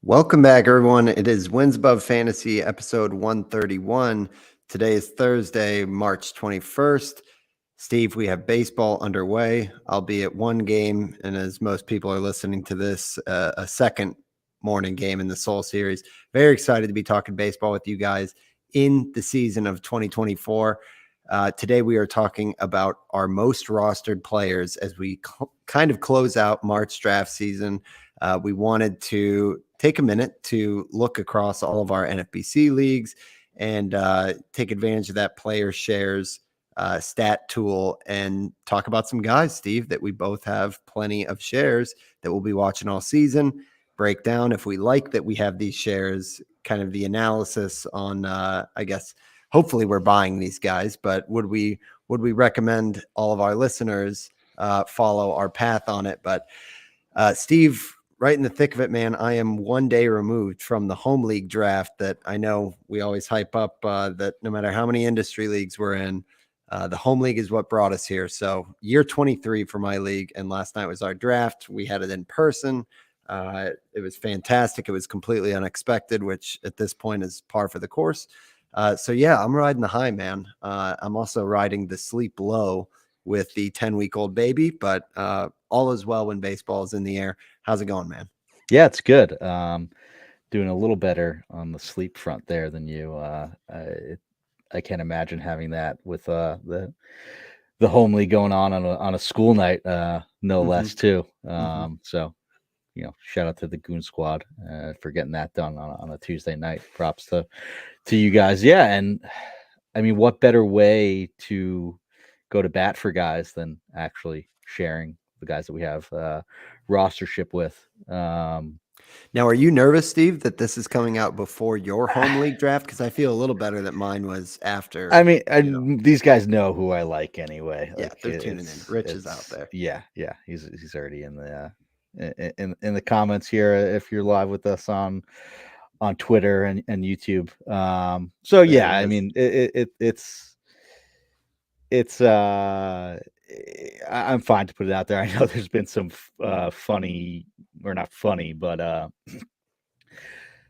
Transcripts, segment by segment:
Welcome back, everyone. It is Wins Above Fantasy, episode 131. Today is Thursday, March 21st. Steve, we have baseball underway, albeit one game, and as most people are listening to this, a second morning game in the Soul Series. Very excited to be talking baseball with you guys in the season of 2024. Today, we are talking about our most rostered players as we kind of close out March draft season. We wanted to take a minute to look across all of our NFBC leagues and take advantage of that player shares stat tool and talk about some guys, Steve, that we both have plenty of shares that we'll be watching all season. Break down if we like that we have these shares, kind of the analysis on, I guess, hopefully we're buying these guys, but would we recommend all of our listeners follow our path on it? But Steve, right in the thick of it, man, I am one day removed from the home league draft that I know we always hype up that no matter how many industry leagues we're in, the home league is what brought us here. So year 23 for my league. And last night was our draft. We had it in person. It was fantastic. It was completely unexpected, which at this point is par for the course. So yeah, I'm riding the high, man. I'm also riding the sleep low with the 10-week-old baby, but all is well when baseball is in the air. How's it going, man? Yeah, it's good. Doing a little better on the sleep front there than you. I can't imagine having that with the home league going on a school night, no less too. So shout out to the Goon Squad for getting that done on a Tuesday night. Props to you guys. Yeah, and I mean, what better way to go to bat for guys than actually sharing the guys that we have rostership with. Now, are you nervous, Steve, that this is coming out before your home league draft? Because I feel a little better that mine was after. I mean, these guys know who I like anyway. Yeah, Like, they're tuning in. Rich is out there. Yeah, he's already in the in the comments here if you're live with us on Twitter and YouTube. So yeah, I mean, it's I'm fine to put it out there. I know there's been some funny, or not funny, but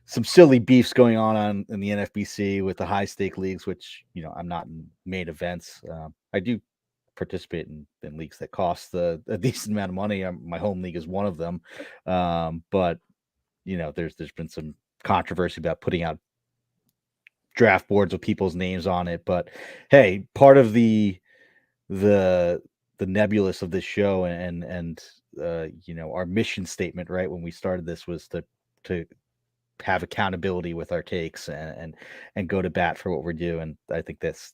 some silly beefs going on in the NFBC with the high stake leagues, which I'm not in main events. I do participate in leagues that cost a decent amount of money. My home league is one of them, but there's been some controversy about putting out draft boards with people's names on it. But hey, part of the nebulous of this show and our mission statement, right, when we started this, was to have accountability with our takes and go to bat for what we're doing. I think this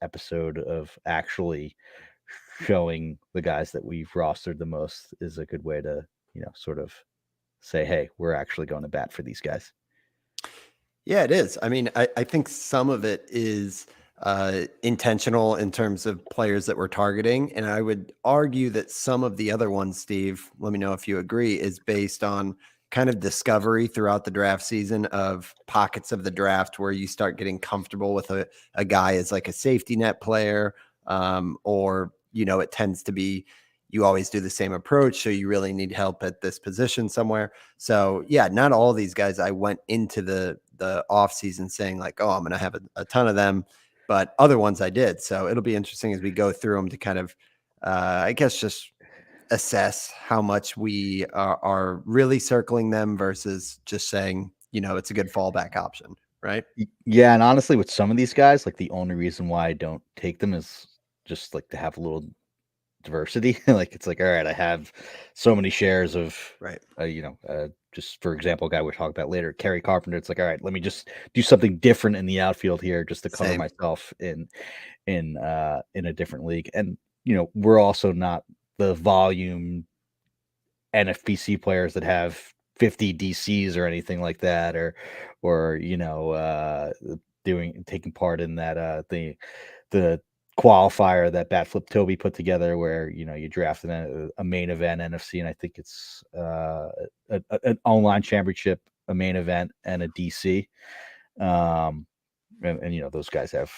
episode of actually showing the guys that we've rostered the most is a good way to sort of say, hey, we're actually going to bat for these guys. Yeah, it is. I mean, I think some of it is intentional in terms of players that we're targeting. And I would argue that some of the other ones, Steve, let me know if you agree, is based on kind of discovery throughout the draft season of pockets of the draft where you start getting comfortable with a guy as like a safety net player, or, it tends to be you always do the same approach. So you really need help at this position somewhere. So yeah, not all these guys I went into the off season saying like, oh, I'm going to have a ton of them, but other ones I did. So it'll be interesting as we go through them to kind of, I guess, just assess how much we are really circling them versus just saying, it's a good fallback option. Right. Yeah. And honestly, with some of these guys, like the only reason why I don't take them is just like to have a little diversity. Like, it's like, all right, I have so many shares of, right. Just for example, a guy we'll talk about later, Kerry Carpenter. It's like, all right, let me just do something different in the outfield here, just to cover myself in a different league. And we're also not the volume NFBC players that have 50 DCs or anything like that, or taking part in that the qualifier that Batflip Toby put together, where you drafted a main event NFC, and I think it's an online championship, a main event, and a DC. And those guys have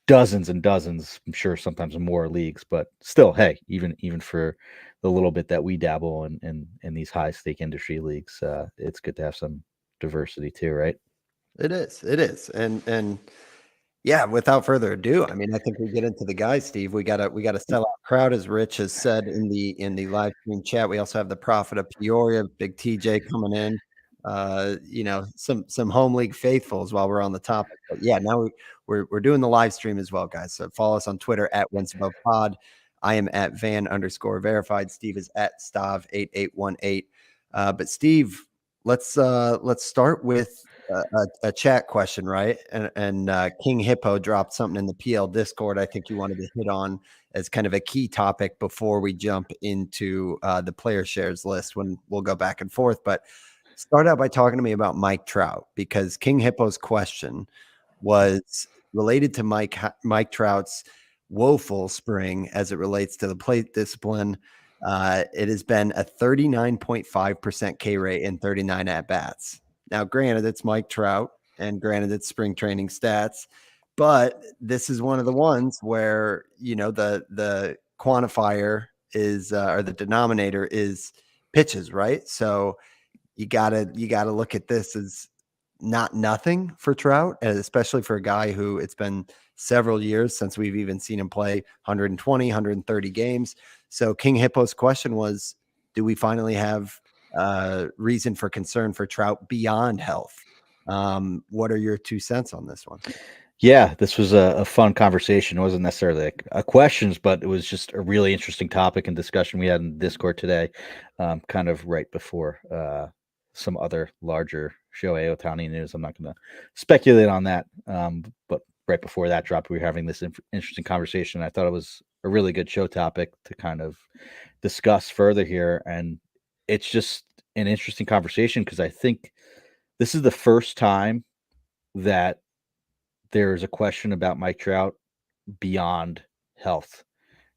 dozens and dozens, I'm sure sometimes more leagues, but still, hey, even for the little bit that we dabble in these high stake industry leagues, it's good to have some diversity too, right? It is. And yeah, without further ado, I mean, I think we get into the guys, Steve. We got a sellout crowd, as Rich has said in the live stream chat. We also have the Prophet of Peoria, Big TJ coming in. Some home league faithfuls while we're on the topic. But yeah, now we're doing the live stream as well, guys. So follow us on Twitter at WinsAbovePod. I am at Van_verified. Steve is at Stav8818. But Steve, let's start with a chat question, right? And King Hippo dropped something in the PL Discord. I think you wanted to hit on as kind of a key topic before we jump into the player shares list when we'll go back and forth. But start out by talking to me about Mike Trout, because King Hippo's question was related to Mike Trout's woeful spring as it relates to the plate discipline. It has been a 39.5% K rate in 39 at bats. Now, granted, it's Mike Trout, and granted, it's spring training stats, but this is one of the ones where the quantifier is or the denominator is pitches, right? So you gotta look at this as not nothing for Trout, and especially for a guy who it's been several years since we've even seen him play 120, 130 games. So King Hippo's question was, do we finally have reason for concern for Trout beyond health? What are your 2 cents on this one? Yeah, this was a fun conversation. It wasn't necessarily a questions, but it was just a really interesting topic and discussion we had in Discord today, kind of right before some other larger Shohei Ohtani news. I'm not going to speculate on that, but right before that dropped, we were having this interesting conversation. I thought it was a really good show topic to kind of discuss further here, and it's just an interesting conversation because I think this is the first time that there's a question about Mike Trout beyond health,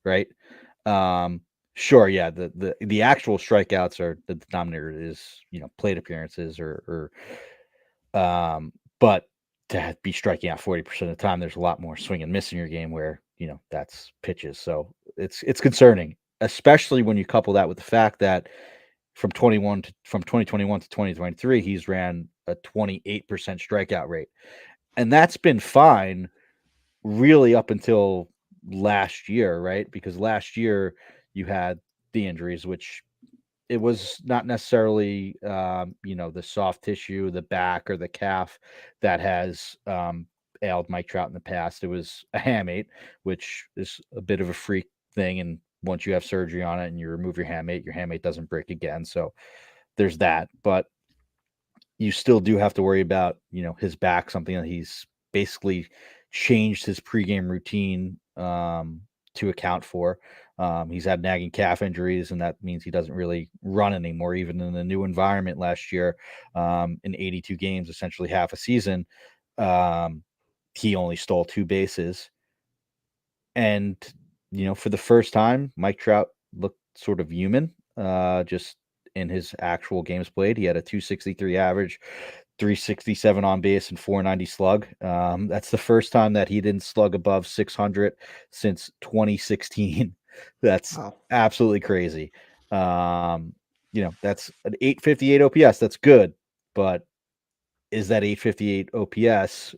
right? Um, sure, yeah, the actual strikeouts are the denominator is plate appearances but to be striking out 40% of the time, there's a lot more swing and miss in your game where that's pitches. So it's concerning, especially when you couple that with the fact that from 2021 to 2023, he's ran a 28% strikeout rate. And that's been fine really up until last year, right? Because last year you had the injuries, which it was not necessarily, the soft tissue, the back or the calf that has ailed Mike Trout in the past. It was a hamate, which is a bit of a freak thing. And once you have surgery on it and you remove your hamate doesn't break again. So there's that. But you still do have to worry about, his back, something that he's basically changed his pregame routine to account for. He's had nagging calf injuries, and that means he doesn't really run anymore, even in the new environment last year. In 82 games, essentially half a season, he only stole 2 bases. And, for the first time, Mike Trout looked sort of human, just in his actual games played. He had a 263 average, 367 on base, and 490 slug. That's the first time that he didn't slug above 600 since 2016. That's Wow. absolutely crazy. That's an 858 OPS. That's good. But is that 858 OPS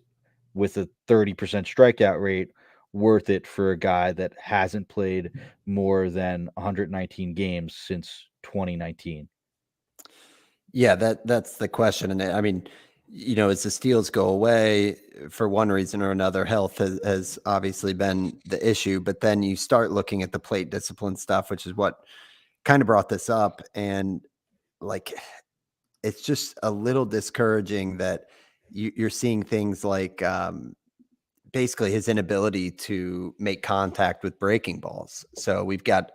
with a 30% strikeout rate worth it for a guy that hasn't played more than 119 games since 2019? Yeah, that's the question. And I mean, as the steals go away for one reason or another, health has obviously been the issue. But then you start looking at the plate discipline stuff, which is what kind of brought this up. And like, it's just a little discouraging that you're seeing things like basically his inability to make contact with breaking balls. So we got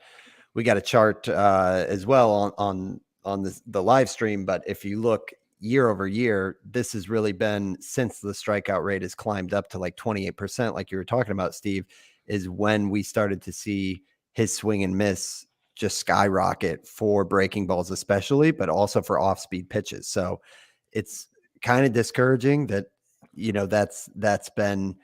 a chart as well on the live stream. But if you look year over year, this has really been since the strikeout rate has climbed up to like 28%, like you were talking about, Steve, is when we started to see his swing and miss just skyrocket for breaking balls, especially, but also for off speed pitches. So it's kind of discouraging that, that's been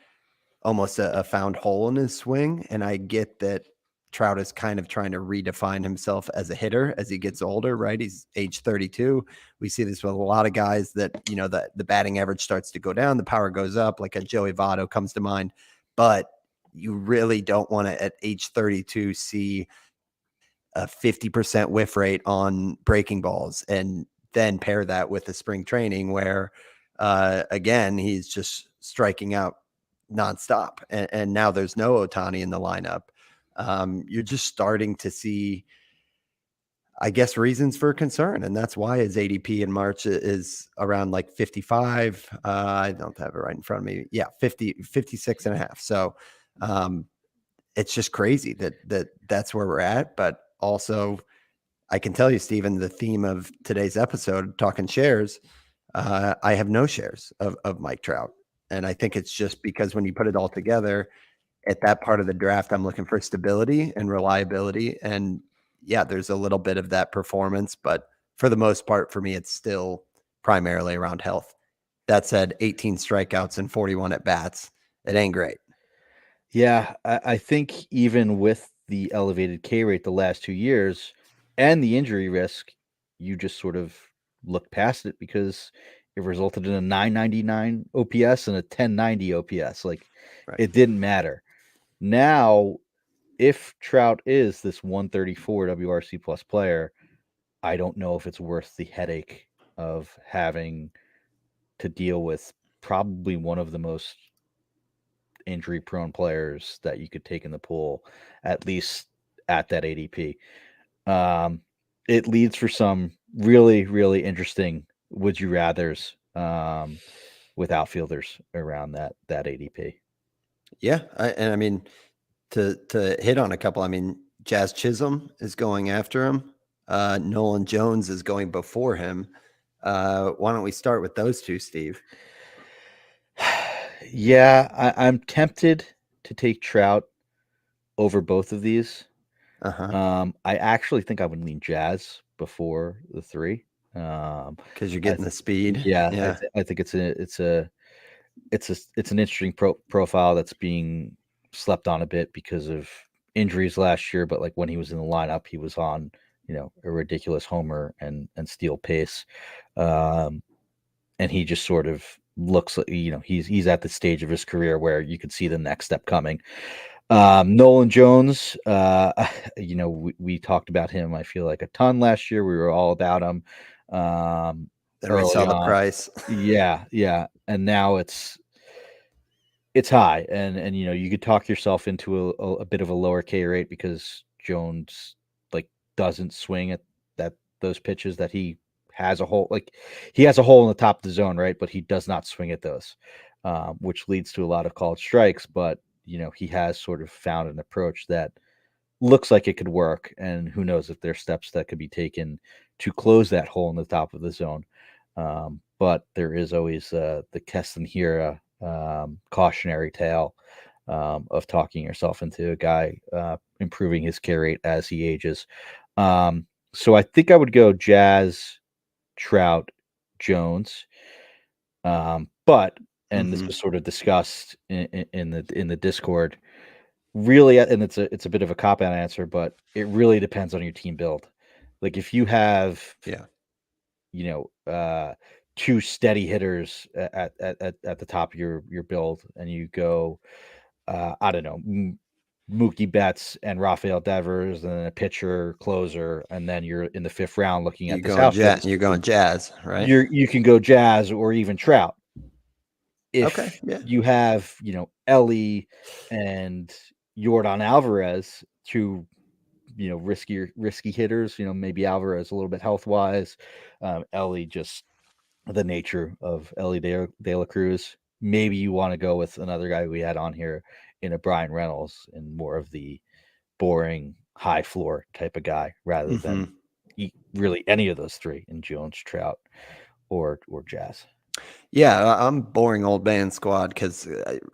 almost a found hole in his swing. And I get that Trout is kind of trying to redefine himself as a hitter as he gets older, right? He's age 32. We see this with a lot of guys that, the batting average starts to go down, the power goes up, like a Joey Votto comes to mind. But you really don't want to, at age 32, see a 50% whiff rate on breaking balls and then pair that with the spring training where, again, he's just striking out nonstop. And now there's no Ohtani in the lineup. You're just starting to see, I guess, reasons for concern. And that's why his ADP in March is around like 55. I don't have it right in front of me. Yeah, 56 and a half. So it's just crazy that's where we're at. But also, I can tell you, Stephen, the theme of today's episode, talking shares, I have no shares of Mike Trout. And I think it's just because when you put it all together, at that part of the draft, I'm looking for stability and reliability. And yeah, there's a little bit of that performance, but for the most part, for me, it's still primarily around health. That said, 18 strikeouts and 41 at bats. It ain't great. Yeah, I think even with the elevated K rate the last 2 years and the injury risk, you just sort of look past it because it resulted in a 999 OPS and a 1090 OPS. Like, Right. it didn't matter. Now, if Trout is this 134 WRC plus player, I don't know if it's worth the headache of having to deal with probably one of the most injury prone players that you could take in the pool, at least at that ADP. It leads for some really, really interesting would you rathers with outfielders around that ADP. Yeah. I mean, to hit on a couple, I mean, Jazz Chisholm is going after him. Nolan Jones is going before him. Why don't we start with those two, Steve? Yeah, I'm tempted to take Trout over both of these. I actually think I would lean Jazz before the three. Because you're I getting the speed. yeah, Yeah. I think it's an interesting profile that's being slept on a bit because of injuries last year. But like when he was in the lineup, he was on a ridiculous homer and steal pace, and he just sort of looks like he's at the stage of his career where you could see the next step coming. Nolan Jones, we talked about him, I feel like, a ton last year. We were all about him Then we early saw the on. price. Yeah. And now it's high. And you could talk yourself into a bit of a lower K rate because Jones like doesn't swing at those pitches that he has a hole. Like, he has a hole in the top of the zone, right? But he does not swing at those, which leads to a lot of called strikes. But he has sort of found an approach that looks like it could work, and who knows if there's steps that could be taken to close that hole in the top of the zone. But there is always the Keston Hira cautionary tale of talking yourself into a guy improving his K rate as he ages. So I think I would go Jazz, Trout, Jones. But and this was sort of discussed in the Discord. Really, and it's a bit of a cop out answer, but it really depends on your team build. Like, if you have two steady hitters at the top of your build, and you go, I don't know, Mookie Betts and Rafael Devers, and then a pitcher, closer, and then you're in the fifth round looking at this outfield You're going Jazz, right? you can go Jazz or even Trout. Okay. If Yeah. you have, Ellie and Yordan Alvarez, two, risky hitters, maybe Alvarez a little bit health wise, Ellie just the nature of Ellie De La Cruz. Maybe you want to go with another guy we had on here in a Brian Reynolds and more of the boring high floor type of guy rather than really any of those three in Jones, Trout, or Jazz. Yeah, I'm boring old man squad because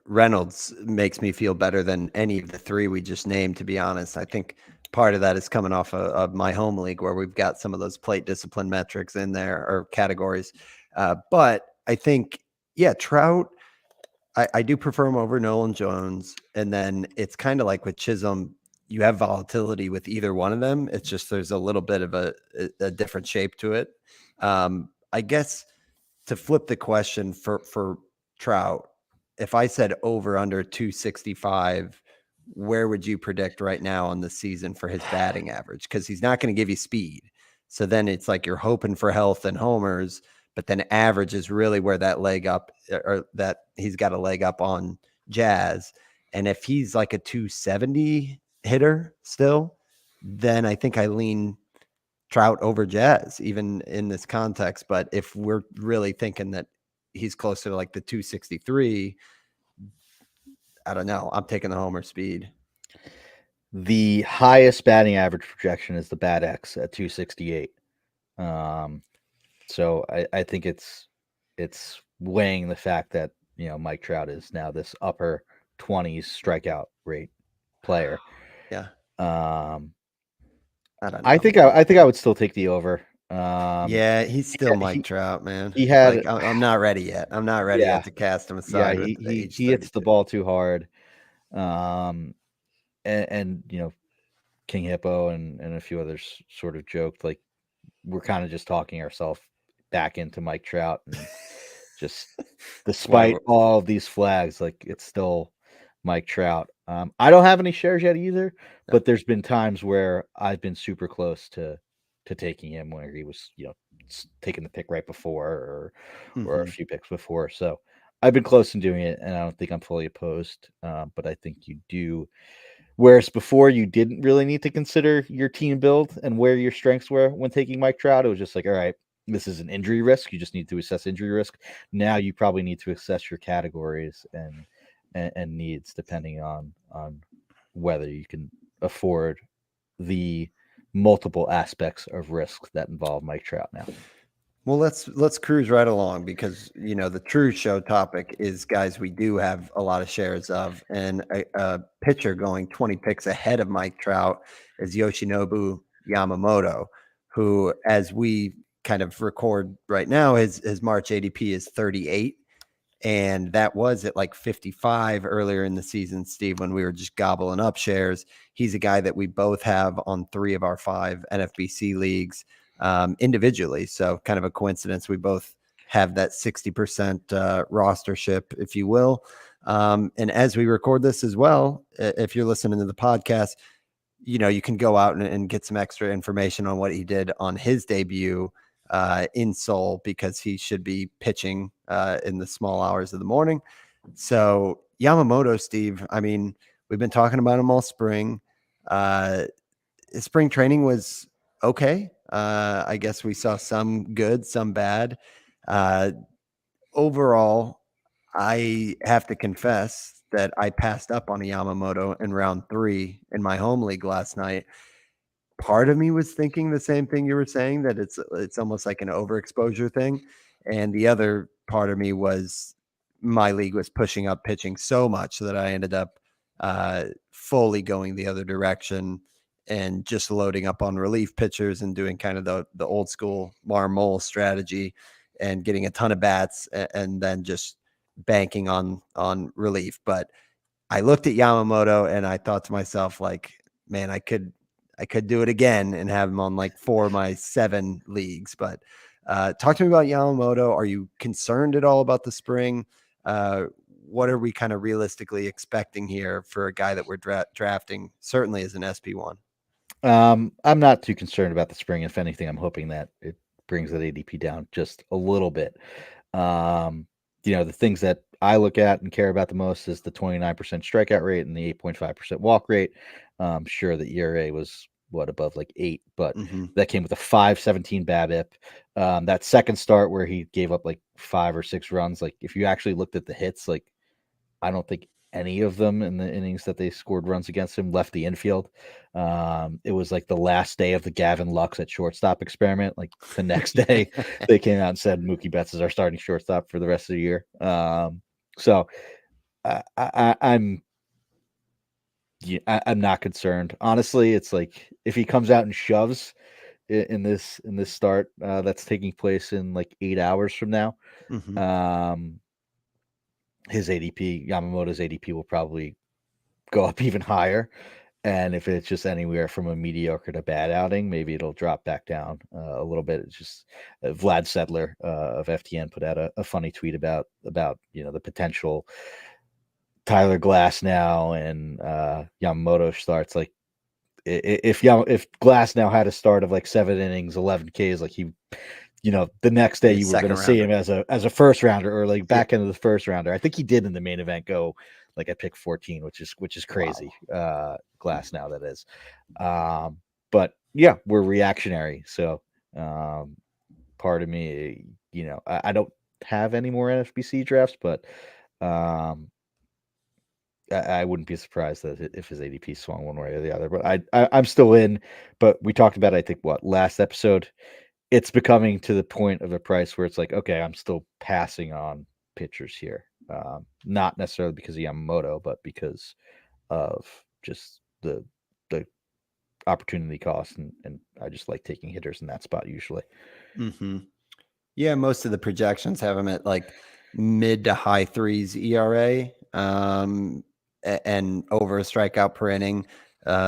Reynolds makes me feel better than any of the three we just named, to be honest. I think part of that is coming off of my home league where we've got some of those plate discipline metrics in there or categories. But I think, yeah, Trout, I do prefer him over Nolan Jones. And then it's kind of like with Chisholm, you have volatility with either one of them. It's just there's a little bit of a different shape to it. I guess to flip the question for Trout, if I said over under 265, where would you predict right now on the season for his batting average? Because he's not going to give you speed. So then it's like you're hoping for health and homers, but then average is really where that leg up or that he's got a leg up on Jazz. And if he's like a 270 hitter still, then I think I lean Trout over Jazz, even in this context. But if we're really thinking that he's closer to like the 263, I don't know. I'm taking the homer speed. The highest batting average projection is the Bat X at 268. So I think it's weighing the fact that Mike Trout is now this upper 20s strikeout rate player. Yeah. Um, I don't I know, think man. I think I would still take the over. Yeah, he's still Mike He Trout, man. he had Like I'm not ready yet. I'm not ready yeah yet to cast him yeah aside with the age he hits the 32. ball too hard. And King Hippo and a few others sort of joked like we're kind of just talking ourselves back into Mike Trout, and just That's why despite all of these flags, like it's still Mike Trout. I don't have any shares yet either, but there's been times where I've been super close to taking him where he was, taking the pick right before or a mm-hmm. few picks before. So I've been close in doing it, and I don't think I'm fully opposed. But I think you do. Whereas before, you didn't really need to consider your team build and where your strengths were when taking Mike Trout. It was just like, all right, this is an injury risk. You just need to assess injury risk. Now you probably need to assess your categories and needs depending on whether you can afford the multiple aspects of risk that involve Mike Trout now. Well, let's cruise right along because the true show topic is guys we do have a lot of shares of, and a pitcher going 20 picks ahead of Mike Trout is Yoshinobu Yamamoto, who, as we kind of record right now, his March ADP is 38, and that was at like 55 earlier in the season, Steve, when we were just gobbling up shares. He's a guy that we both have on 3 of our 5 NFBC leagues individually. So kind of a coincidence. We both have that 60% rostership, if you will. And as we record this as well, if you're listening to the podcast, you can go out and get some extra information on what he did on his debut in Seoul, because he should be pitching in the small hours of the morning. So Yamamoto, Steve, I mean, we've been talking about him all spring. Spring training was okay. I guess we saw some good, some bad. Overall, I have to confess that I passed up on a Yamamoto in round 3 in my home league last night. Part of me was thinking the same thing you were saying, that it's almost like an overexposure thing, and the other part of me was my league was pushing up pitching so much that I ended up fully going the other direction and just loading up on relief pitchers and doing kind of the old school Marmol strategy and getting a ton of bats and then just banking on relief. But I looked at Yamamoto and I thought to myself, like, man, I could do it again and have him on like 4 of my 7 leagues. But talk to me about Yamamoto. Are you concerned at all about the spring? What are we kind of realistically expecting here for a guy that we're drafting, certainly as an SP1? I'm not too concerned about the spring. If anything, I'm hoping that it brings that ADP down just a little bit. The things that I look at and care about the most is the 29% strikeout rate and the 8.5% walk rate. Sure, the ERA was above like 8, but that came with a 5.17 BABIP. That second start where he gave up like 5 or 6 runs, like if you actually looked at the hits, like I don't think any of them in the innings that they scored runs against him left the infield. It was like the last day of the Gavin Lux at shortstop experiment. Like the next day, they came out and said Mookie Betts is our starting shortstop for the rest of the year. So I'm not concerned. Honestly, it's like if he comes out and shoves in this start that's taking place in like 8 hours from now, his ADP, Yamamoto's ADP will probably go up even higher. And if it's just anywhere from a mediocre to bad outing, maybe it'll drop back down a little bit. It's just Vlad Sedler of FTN put out a funny tweet about the potential Tyler Glass now and Yamamoto starts. Like if Glass now had a start of like 7 innings, 11 Ks, like he, the next day Be a you were going to second see rounder. him as a first rounder or like Yeah. back end of the first rounder. I think he did in the main event go like at pick 14, which is crazy. Wow. Glass now that is. But yeah, we're reactionary. So part of me, I don't have any more NFBC drafts, but um, I wouldn't be surprised that if his ADP swung one way or the other. But I'm still in. But we talked about, I think, last episode. It's becoming to the point of a price where it's like, okay, I'm still passing on pitchers here. Not necessarily because of Yamamoto, but because of just the opportunity cost, and I just like taking hitters in that spot usually. Mm-hmm. Yeah, most of the projections have him at like mid to high threes ERA, and over a strikeout per inning,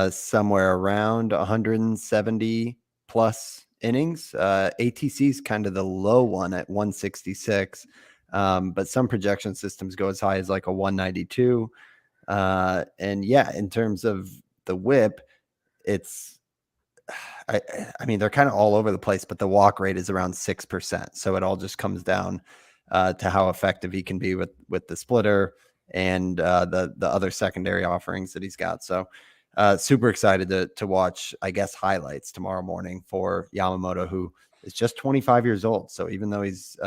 somewhere around 170 plus innings. ATC is kind of the low one at 166, but some projection systems go as high as like a 192. And yeah, in terms of the whip, it's I, I mean, they're kind of all over the place, but the walk rate is around 6%. So it all just comes down to how effective he can be with the splitter and the other secondary offerings that he's got. So super excited to watch, I guess, highlights tomorrow morning for Yamamoto, who is just 25 years old. So even though he's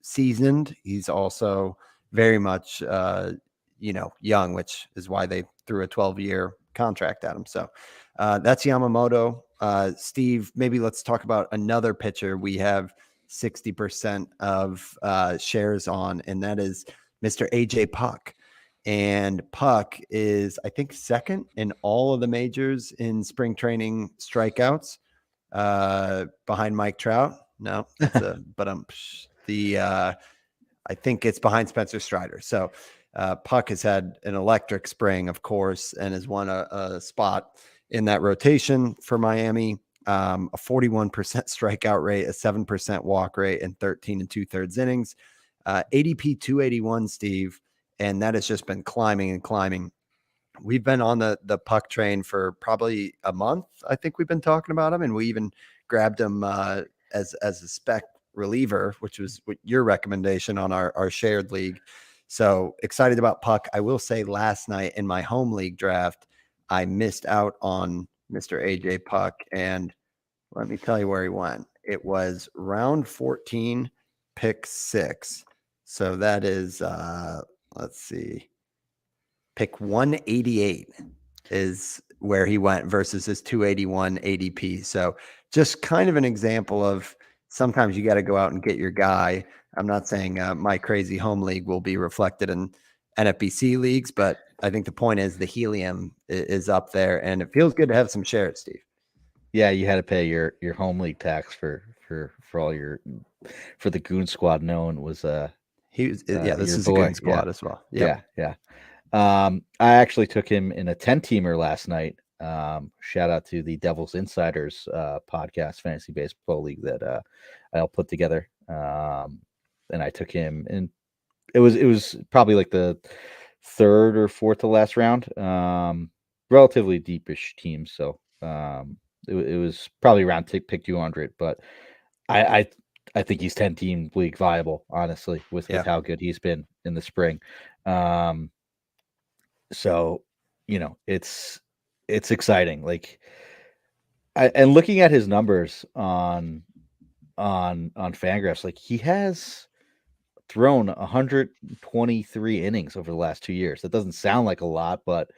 seasoned, he's also very much young, which is why they threw a 12-year contract at him. So that's Yamamoto. Steve, maybe let's talk about another pitcher we have 60% of shares on, and that is Mr. AJ Puck. And Puck is, I think, second in all of the majors in spring training strikeouts, behind Mike Trout. No, that's I think it's behind Spencer Strider. So Puck has had an electric spring, of course, and has won a spot in that rotation for Miami. A 41% strikeout rate, a 7% walk rate, and 13 and 2/3 innings. ADP 281, Steve, and that has just been climbing and climbing. We've been on the Puck train for probably a month. I think we've been talking about him, and we even grabbed him as a spec reliever, which was your recommendation on our shared league. So excited about Puck. I will say last night in my home league draft, I missed out on Mr. AJ Puck, and let me tell you where he went. It was round 14, pick 6. So that is let's see, pick 188 is where he went versus his 281 ADP. So just kind of an example of sometimes you got to go out and get your guy. I'm not saying my crazy home league will be reflected in NFBC leagues, but I think the point is the helium is up there, and it feels good to have some shares, Steve. Yeah, you had to pay your home league tax for all for the Goon Squad. Knowing was He was, yeah, this your is a boy. good squad as well. Yep. Yeah. I actually took him in a 10-teamer last night. Shout out to the Devil's Insiders podcast fantasy baseball league that I'll put together. And I took him, and it was probably like the third or fourth to last round. Relatively deepish team, so it was probably around pick 200. But I think he's 10-team league viable, honestly, with Yeah. how good he's been in the spring. So, it's exciting. Like, and looking at his numbers on Fangraphs, like he has thrown 123 innings over the last 2 years. That doesn't sound like a lot, but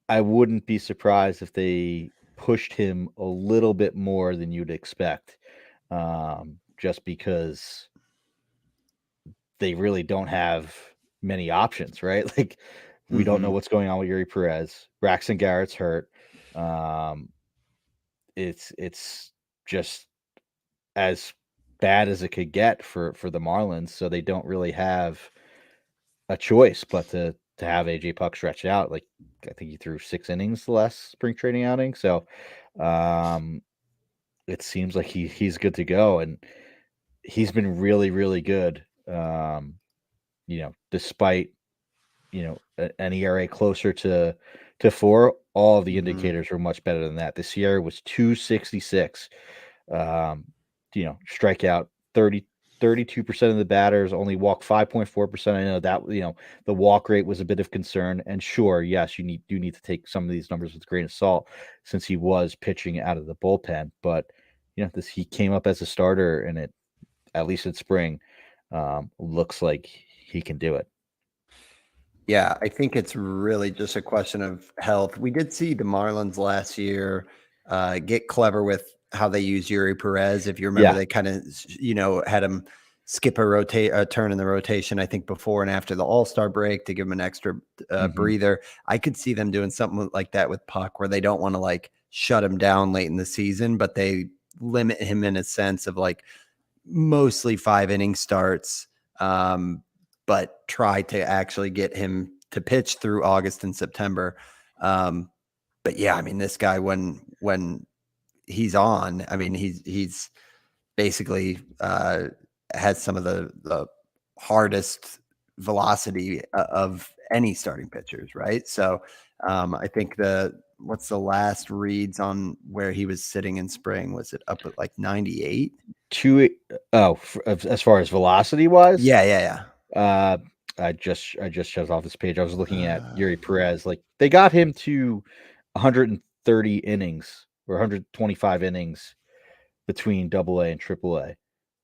I wouldn't be surprised if they pushed him a little bit more than you'd expect, just because they really don't have many options, right? Like, we don't know what's going on with Yuri Perez. Braxton Garrett's hurt. It's just as bad as it could get for the Marlins, so they don't really have a choice but to have AJ Puck stretch out. Like, I think he threw 6 innings the last spring training outing. So it seems like he's good to go, and he's been really, really good. Despite an ERA closer to 4, all of the Mhm. indicators were much better than that. This year was 266. Um, strike out 32% of the batters, only walk 5.4%. I know that, the walk rate was a bit of concern. And sure, yes, you do need to take some of these numbers with a grain of salt since he was pitching out of the bullpen. But he came up as a starter, and it, at least in spring, looks like he can do it. Yeah, I think it's really just a question of health. We did see the Marlins last year get clever with how they use Yuri Perez. If you remember, Yeah. they kind of, had him skip a turn in the rotation, I think before and after the All-Star break to give him an extra Hmm. breather. I could see them doing something like that with Puck, where they don't want to like shut him down late in the season, but they limit him in a sense of like mostly 5 inning starts, but try to actually get him to pitch through August and September. But yeah, I mean, this guy when he's on, I mean, he's basically has some of the hardest velocity of any starting pitchers, right? So I think what's the last reads on where he was sitting in spring? Was it up at like 98? As far as velocity wise, Yeah, yeah, uh, I just shut off this page. I was looking at yeah. Yuri Perez. Like, they got him to 130 innings or 125 innings between Double A and Triple A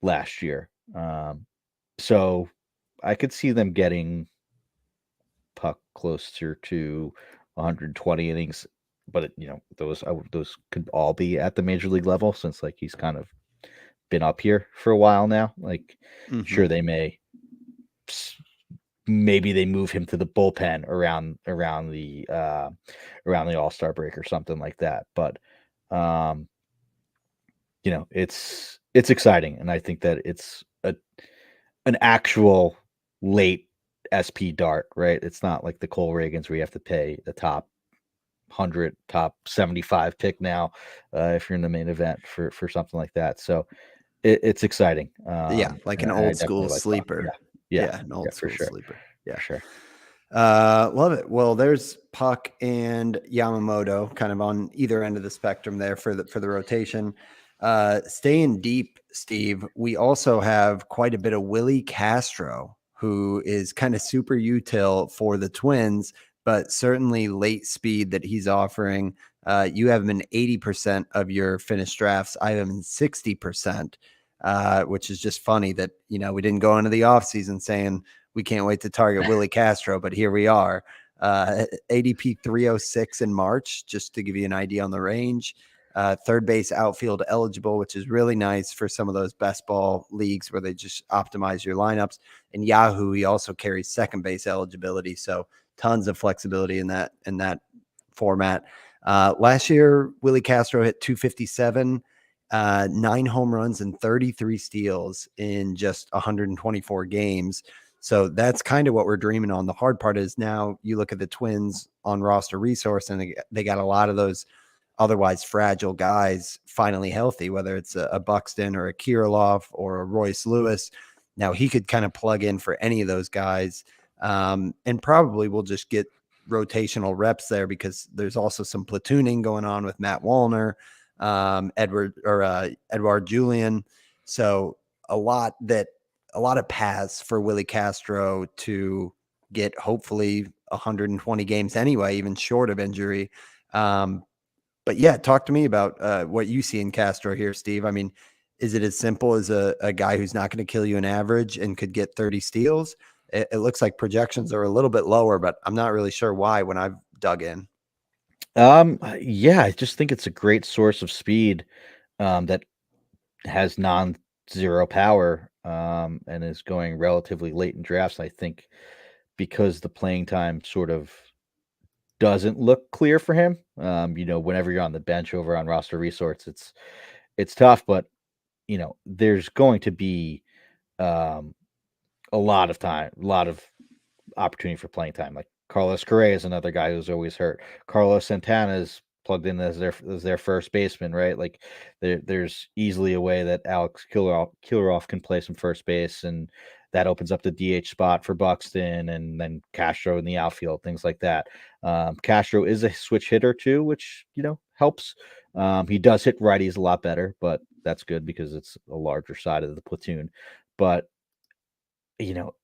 last year. So I could see them getting Puck closer to 120 innings, but those could all be at the major league level, since like he's kind of been up here for a while now. Like, Mhm. sure, they maybe they move him to the bullpen around the All-Star break or something like that. But um, it's exciting, and I think that it's an actual late SP dart, right? It's not like the Cole Reagans where you have to pay the top 100, top 75 pick now if you're in the main event for something like that. So it's exciting. Yeah, like And an I old definitely school like Puck. Yeah. sleeper. Yeah. Yeah, an Yeah, old for school sure. sleeper. For Yeah. sure. Love it. Well, there's Puck and Yamamoto kind of on either end of the spectrum there for the rotation. Staying deep, Steve, we also have quite a bit of Willie Castro, who is kind of super util for the Twins, but certainly late speed that he's offering. You have him in 80% of your finished drafts. I have him in 60%, which is just funny that, we didn't go into the offseason saying we can't wait to target Willie Castro, but here we are. ADP 306 in March, just to give you an idea on the range. Third base outfield eligible, which is really nice for some of those best ball leagues where they just optimize your lineups. In Yahoo, he also carries second base eligibility, so tons of flexibility in that format. Last year, Willie Castro hit 257, 9 home runs and 33 steals in just 124 games. So that's kind of what we're dreaming on. The hard part is now you look at the Twins on roster resource, and they got a lot of those otherwise fragile guys finally healthy, whether it's a Buxton or a Kirilov or a Royce Lewis. Now he could kind of plug in for any of those guys, and probably we'll just get rotational reps there because there's also some platooning going on with Matt Wallner, Edward Julian. So a lot of paths for Willie Castro to get hopefully 120 games anyway, even short of injury. But yeah, talk to me about what you see in Castro here, Steve. I mean, is it as simple as a guy who's not going to kill you an average and could get 30 steals? It looks like projections are a little bit lower, but I'm not really sure why when I've dug in. Yeah, I just think it's a great source of speed that has non-zero power and is going relatively late in drafts. I think because the playing time sort of doesn't look clear for him. Whenever you're on the bench over on roster resorts, it's tough, but there's going to be um, a lot of opportunity for playing time. Like Carlos Correa is another guy who's always hurt. Carlos Santana is plugged in as their first baseman, right? Like there's easily a way that Alex Killaroff can play some first base, and that opens up the DH spot for Buxton, and then Castro in the outfield, things like that. Castro is a switch hitter too, which helps. He does hit righties a lot better, but that's good because it's a larger side of the platoon. But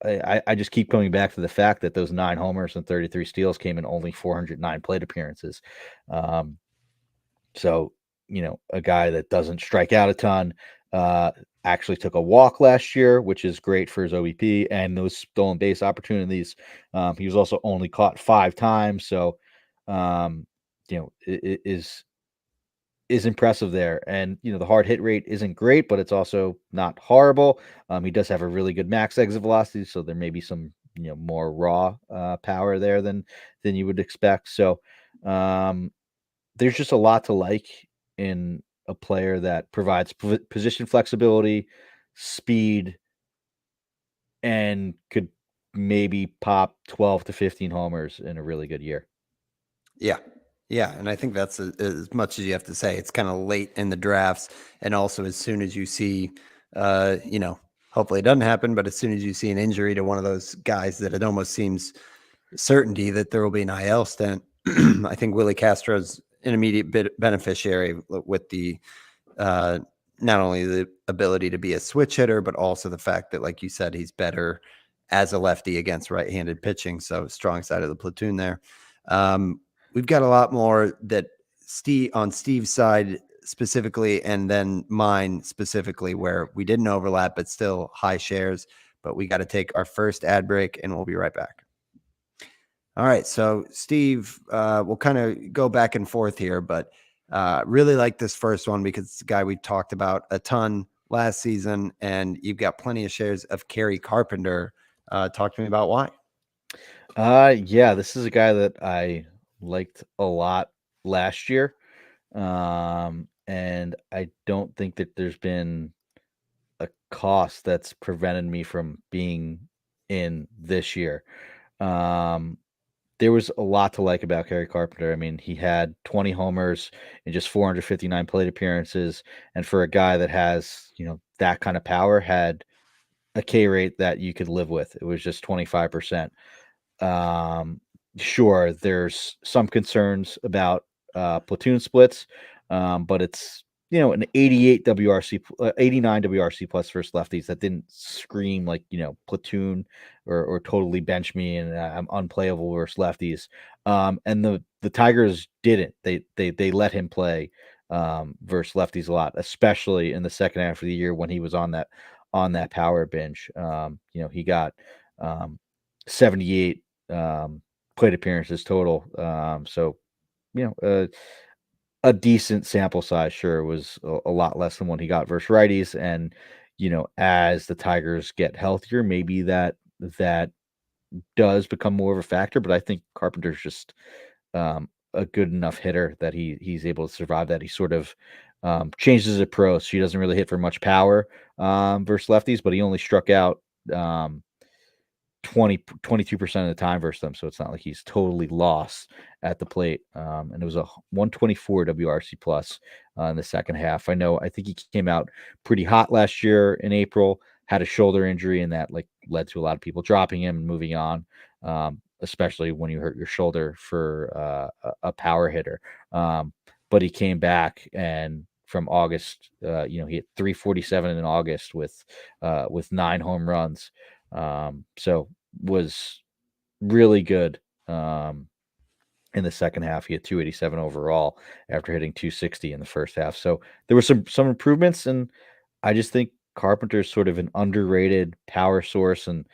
I just keep coming back to the fact that those 9 homers and 33 steals came in only 409 plate appearances. So, a guy that doesn't strike out a ton, actually took a walk last year, which is great for his OBP and those stolen base opportunities. He was also only caught 5 times. So, it is impressive there. And, the hard hit rate isn't great, but it's also not horrible. He does have a really good max exit velocity, so there may be some, more raw power there than you would expect. So there's just a lot to like in a player that provides position flexibility, speed, and could maybe pop 12 to 15 homers in a really good year. Yeah. Yeah. And I think that's as much as you have to say. It's kind of late in the drafts. And also, as soon as you see, hopefully it doesn't happen, but as soon as you see an injury to one of those guys that it almost seems certainty that there will be an IL stint, I think Willie Castro's an immediate beneficiary with the not only the ability to be a switch hitter, but also the fact that, like you said, he's better as a lefty against right-handed pitching. So strong side of the platoon there. We've got a lot more that on Steve's side specifically, and then mine specifically, where we didn't overlap, but still high shares. But we got to take our first ad break, and we'll be right back. All right. So, Steve, we'll kind of go back and forth here, but really like this first one because it's a guy we talked about a ton last season, and you've got plenty of shares of Kerry Carpenter. Talk to me about why. Yeah, this is a guy that I liked a lot last year. And I don't think that there's been a cost that's prevented me from being in this year. There was a lot to like about Kerry Carpenter. I mean, he had 20 homers in just 459 plate appearances, and for a guy that has, that kind of power, had a K rate that you could live with. It was just 25%. Sure, there's some concerns about platoon splits, but it's an 88 WRC, 89 WRC plus versus lefties that didn't scream like platoon or totally bench me and I'm unplayable versus lefties. And the Tigers didn't. They let him play versus lefties a lot, especially in the second half of the year when he was on that power bench. He got 78 plate appearances total. So, a decent sample size, sure, was a lot less than what he got versus righties. And, as the Tigers get healthier, maybe that does become more of a factor. But I think Carpenter's just a good enough hitter that he's able to survive that. He sort of changes his approach. He doesn't really hit for much power versus lefties, but he only struck out 22% of the time versus them. So it's not like he's totally lost at the plate. And it was a 124 WRC plus in the second half. I think he came out pretty hot last year in April, had a shoulder injury, and that led to a lot of people dropping him and moving on. Especially when you hurt your shoulder for a power hitter. But he came back, and from August, he hit 347 in August with 9 home runs. So was really good. In the second half, he had 287 overall after hitting 260 in the first half. So there were some improvements, and I just think Carpenter's sort of an underrated power source. And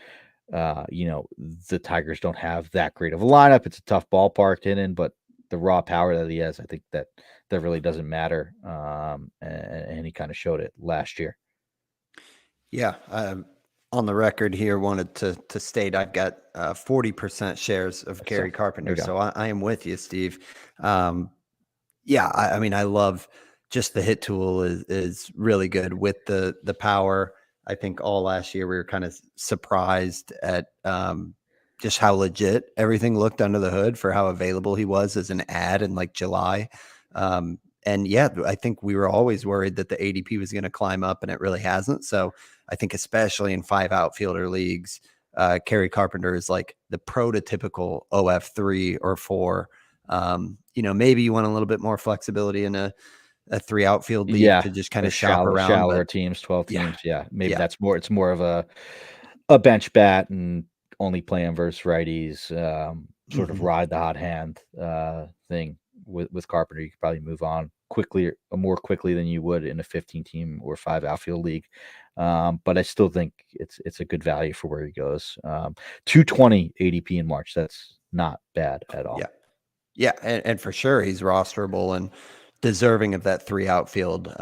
the Tigers don't have that great of a lineup. It's a tough ballpark to hit in, but the raw power that he has, I think that really doesn't matter. And he kind of showed it last year. Yeah. On the record here, wanted to state I've got 40% shares of Kerry Carpenter. So I am with you, Steve. Yeah, I mean, I love just the hit tool is really good with the power. I think all last year we were kind of surprised at just how legit everything looked under the hood for how available he was as an ad in like July. And yeah, I think we were always worried that the ADP was going to climb up, and it really hasn't. So I think, especially in 5 outfielder leagues, Kerry Carpenter is like the prototypical OF3 or 4. Maybe you want a little bit more flexibility in a 3 outfield league to just kind or of shop around. shallower But teams, 12 yeah, teams. Yeah, maybe yeah. it's more of a bench bat and only playing versus righties, sort of Mhm. ride the hot hand thing with Carpenter. You could probably move on quickly, more quickly than you would in a 15 team or 5 outfield league. But I still think it's a good value for where he goes. 220 ADP in March. That's not bad at all. Yeah. Yeah, and for sure he's rosterable and deserving of that 3 outfield.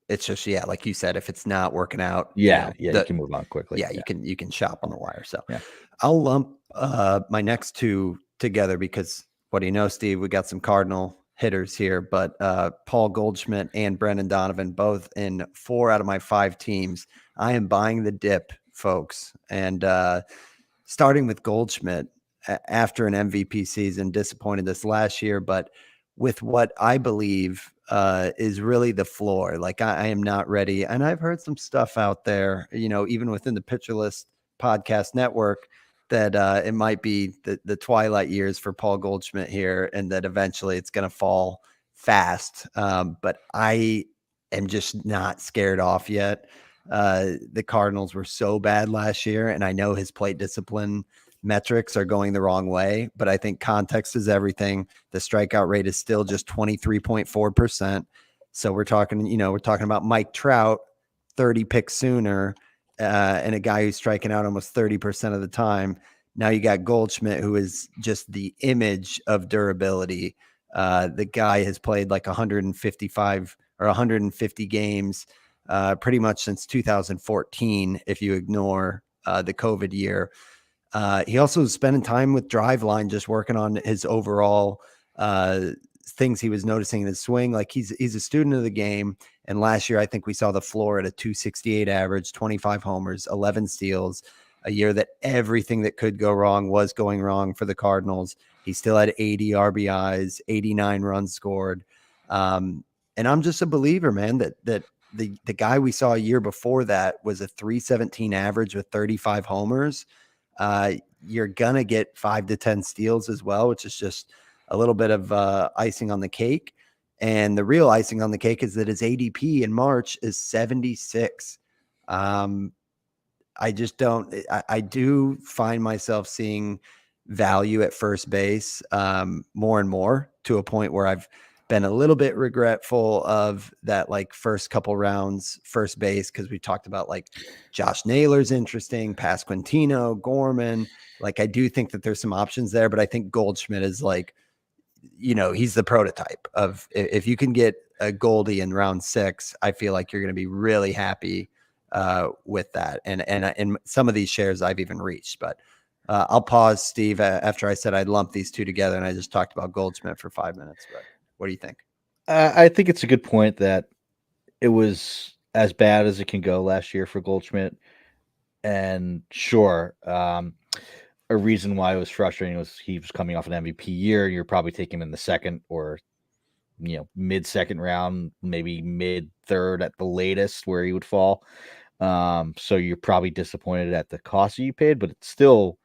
It's just, yeah, like you said, if it's not working out, Yeah, you can move on quickly. yeah, you can shop on the wire. So Yeah. I'll lump my next 2 together because what do you know, Steve? We got some Cardinal hitters here, but Paul Goldschmidt and Brendan Donovan both in 4 out of my 5 teams. I am buying the dip, folks, and starting with Goldschmidt after an MVP season, disappointed this last year, but with what I believe is really the floor. Like I am not ready, and I've heard some stuff out there, even within the Pitcher List podcast network, that it might be the twilight years for Paul Goldschmidt here, and that eventually it's going to fall fast. But I am just not scared off yet. The Cardinals were so bad last year, and I know his plate discipline metrics are going the wrong way, but I think context is everything. The strikeout rate is still just 23.4%. So we're talking about Mike Trout, 30 picks sooner, and a guy who's striking out almost 30% of the time. Now you got Goldschmidt, who is just the image of durability. The guy has played like 155 or 150 games pretty much since 2014, if you ignore the COVID year. He also was spending time with Driveline, just working on his overall things he was noticing in his swing. Like he's a student of the game. And last year, I think we saw the floor at a 268 average, 25 homers, 11 steals, a year that everything that could go wrong was going wrong for the Cardinals. He still had 80 RBIs, 89 runs scored. And I'm just a believer, man, that the guy we saw a year before that was a 317 average with 35 homers. You're gonna get 5 to 10 steals as well, which is just a little bit of icing on the cake. And the real icing on the cake is that his ADP in March is 76. I just don't. I do find myself seeing value at first base more and more, to a point where I've been a little bit regretful of that, like first couple rounds first base, because we talked about like Josh Naylor's interesting, Pasquantino, Gorman. Like I do think that there's some options there, but I think Goldschmidt is like, he's the prototype of, if you can get a Goldie in round 6, I feel like you're going to be really happy with that. And some of these shares I've even reached, but I'll pause, Steve, after I said I'd lump these 2 together, and I just talked about Goldschmidt for 5 minutes. But what do you think? I think it's a good point that it was as bad as it can go last year for Goldschmidt. And sure, a reason why it was frustrating was he was coming off an MVP year. You're probably taking him in the second or mid second round, maybe mid third at the latest, where he would fall. So you're probably disappointed at the cost you paid, but it still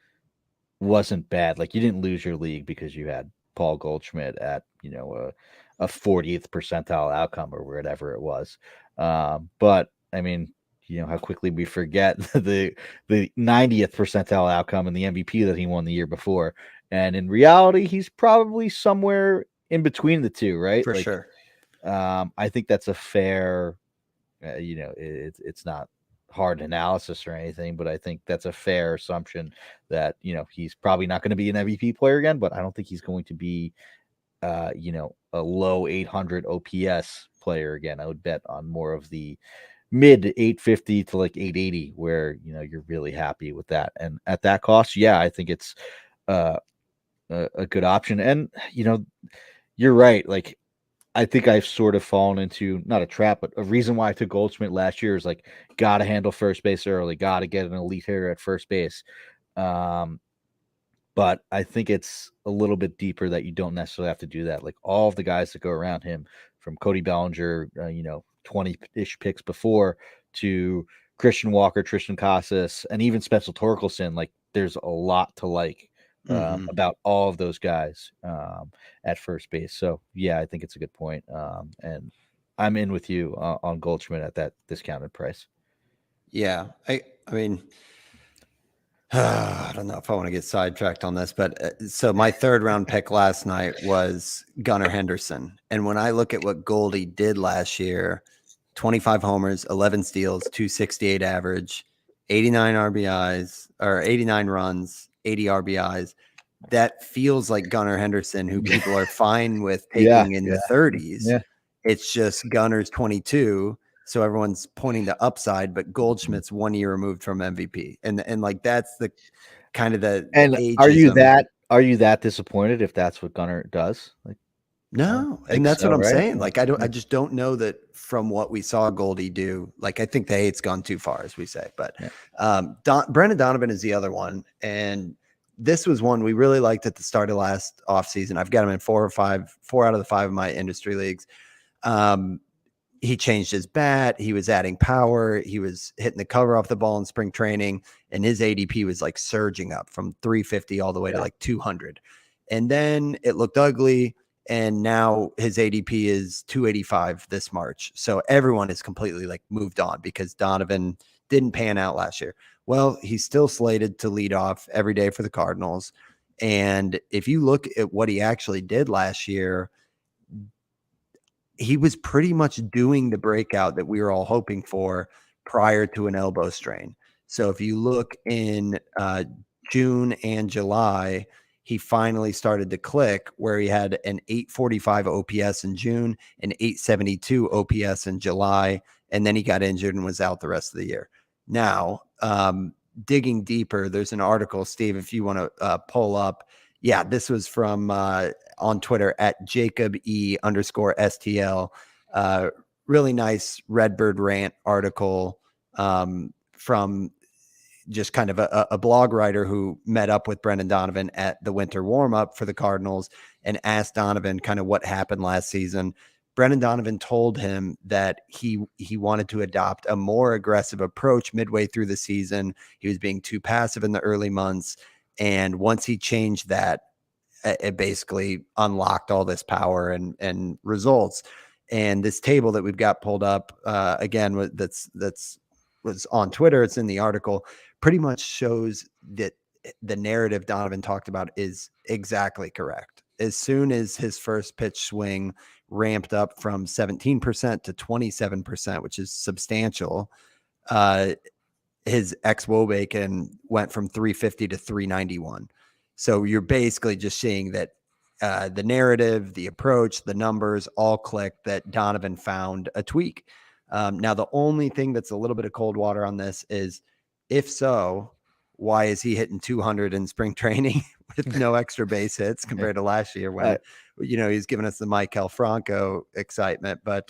wasn't bad. Like you didn't lose your league because you had Paul Goldschmidt at a 40th percentile outcome or whatever it was. But I mean, how quickly we forget the 90th percentile outcome and the MVP that he won the year before. And in reality, he's probably somewhere in between the two, right? For Like, sure. I think that's a fair, it's not hard analysis or anything, but I think that's a fair assumption that, he's probably not going to be an MVP player again, but I don't think he's going to be, a low 800 OPS player again. I would bet on more of the mid 850 to like 880, where, you're really happy with that. And at that cost, yeah, I think it's a good option. And, you're right. Like, I think I've sort of fallen into not a trap, but a reason why I took Goldschmidt last year is like, got to handle first base early, got to get an elite hitter at first base. but I think it's a little bit deeper that you don't necessarily have to do that. Like all of the guys that go around him, from Cody Bellinger, 20-ish picks before, to Christian Walker, Tristan Casas, and even Spencer Torkelson. Like there's a lot to like Hmm. about all of those guys at first base. So yeah, I think it's a good point. And I'm in with you on Goldschmidt at that discounted price. Yeah, I mean, I don't know if I want to get sidetracked on this, but so my third round pick last night was Gunnar Henderson. And when I look at what Goldie did last year, 25 homers, 11 steals, 268 average, 89 RBIs or 89 runs, 80 RBIs, that feels like Gunnar Henderson, who people are fine with Yeah, taking in yeah, the 30s. yeah. It's just Gunner's 22. So everyone's pointing to upside, but Mhm. Goldschmidt's 1 year removed from MVP. And like that's the kind of the And ageism. are you that disappointed if that's what Gunnar does? Like, I don't No, and think that's what so, I'm right? saying. Yeah, Like I yeah, just don't know that from what we saw Goldie do. Like I think the hate's gone too far, as we say. But yeah. Brendan Donovan is the other one, and this was one we really liked at the start of last offseason. I've got him in 4 out of the 5 of my industry leagues. Um, he changed his bat. He was adding power. He was hitting the cover off the ball in spring training, and his ADP was like surging up from 350 all the way to Yeah. like 200. And then it looked ugly. And now his ADP is 285 this March. So everyone is completely like moved on because Donovan didn't pan out last year. Well, he's still slated to lead off every day for the Cardinals. And if you look at what he actually did last year, he was pretty much doing the breakout that we were all hoping for prior to an elbow strain. So if you look in June and July, he finally started to click where he had an 845 OPS in June, an 872 OPS in July, and then he got injured and was out the rest of the year. Now, digging deeper, there's an article, Steve, if you want to pull up. Yeah, this was from on Twitter at Jacob E underscore STL. Really nice Redbird rant article from just kind of a blog writer who met up with Brendan Donovan at the winter warmup for the Cardinals and asked Donovan kind of what happened last season. Brendan Donovan told him that he wanted to adopt a more aggressive approach midway through the season. He was being too passive in the early months. And once he changed that, it basically unlocked all this power and results. And this table that we've got pulled up again, that's was on Twitter. It's in the article. Pretty much shows that the narrative Donovan talked about is exactly correct. As soon as his first pitch swing ramped up from 17% to 27%, which is substantial, uh, his ex Wobakin went from 350 to 391. So you're basically just seeing that the narrative, the approach, the numbers all click that Donovan found a tweak. Now, the only thing that's a little bit of cold water on this is if so, why is he hitting 200 in spring training with no extra base hits Yeah. compared to last year Uh, when, he's giving us the Michael Franco excitement? But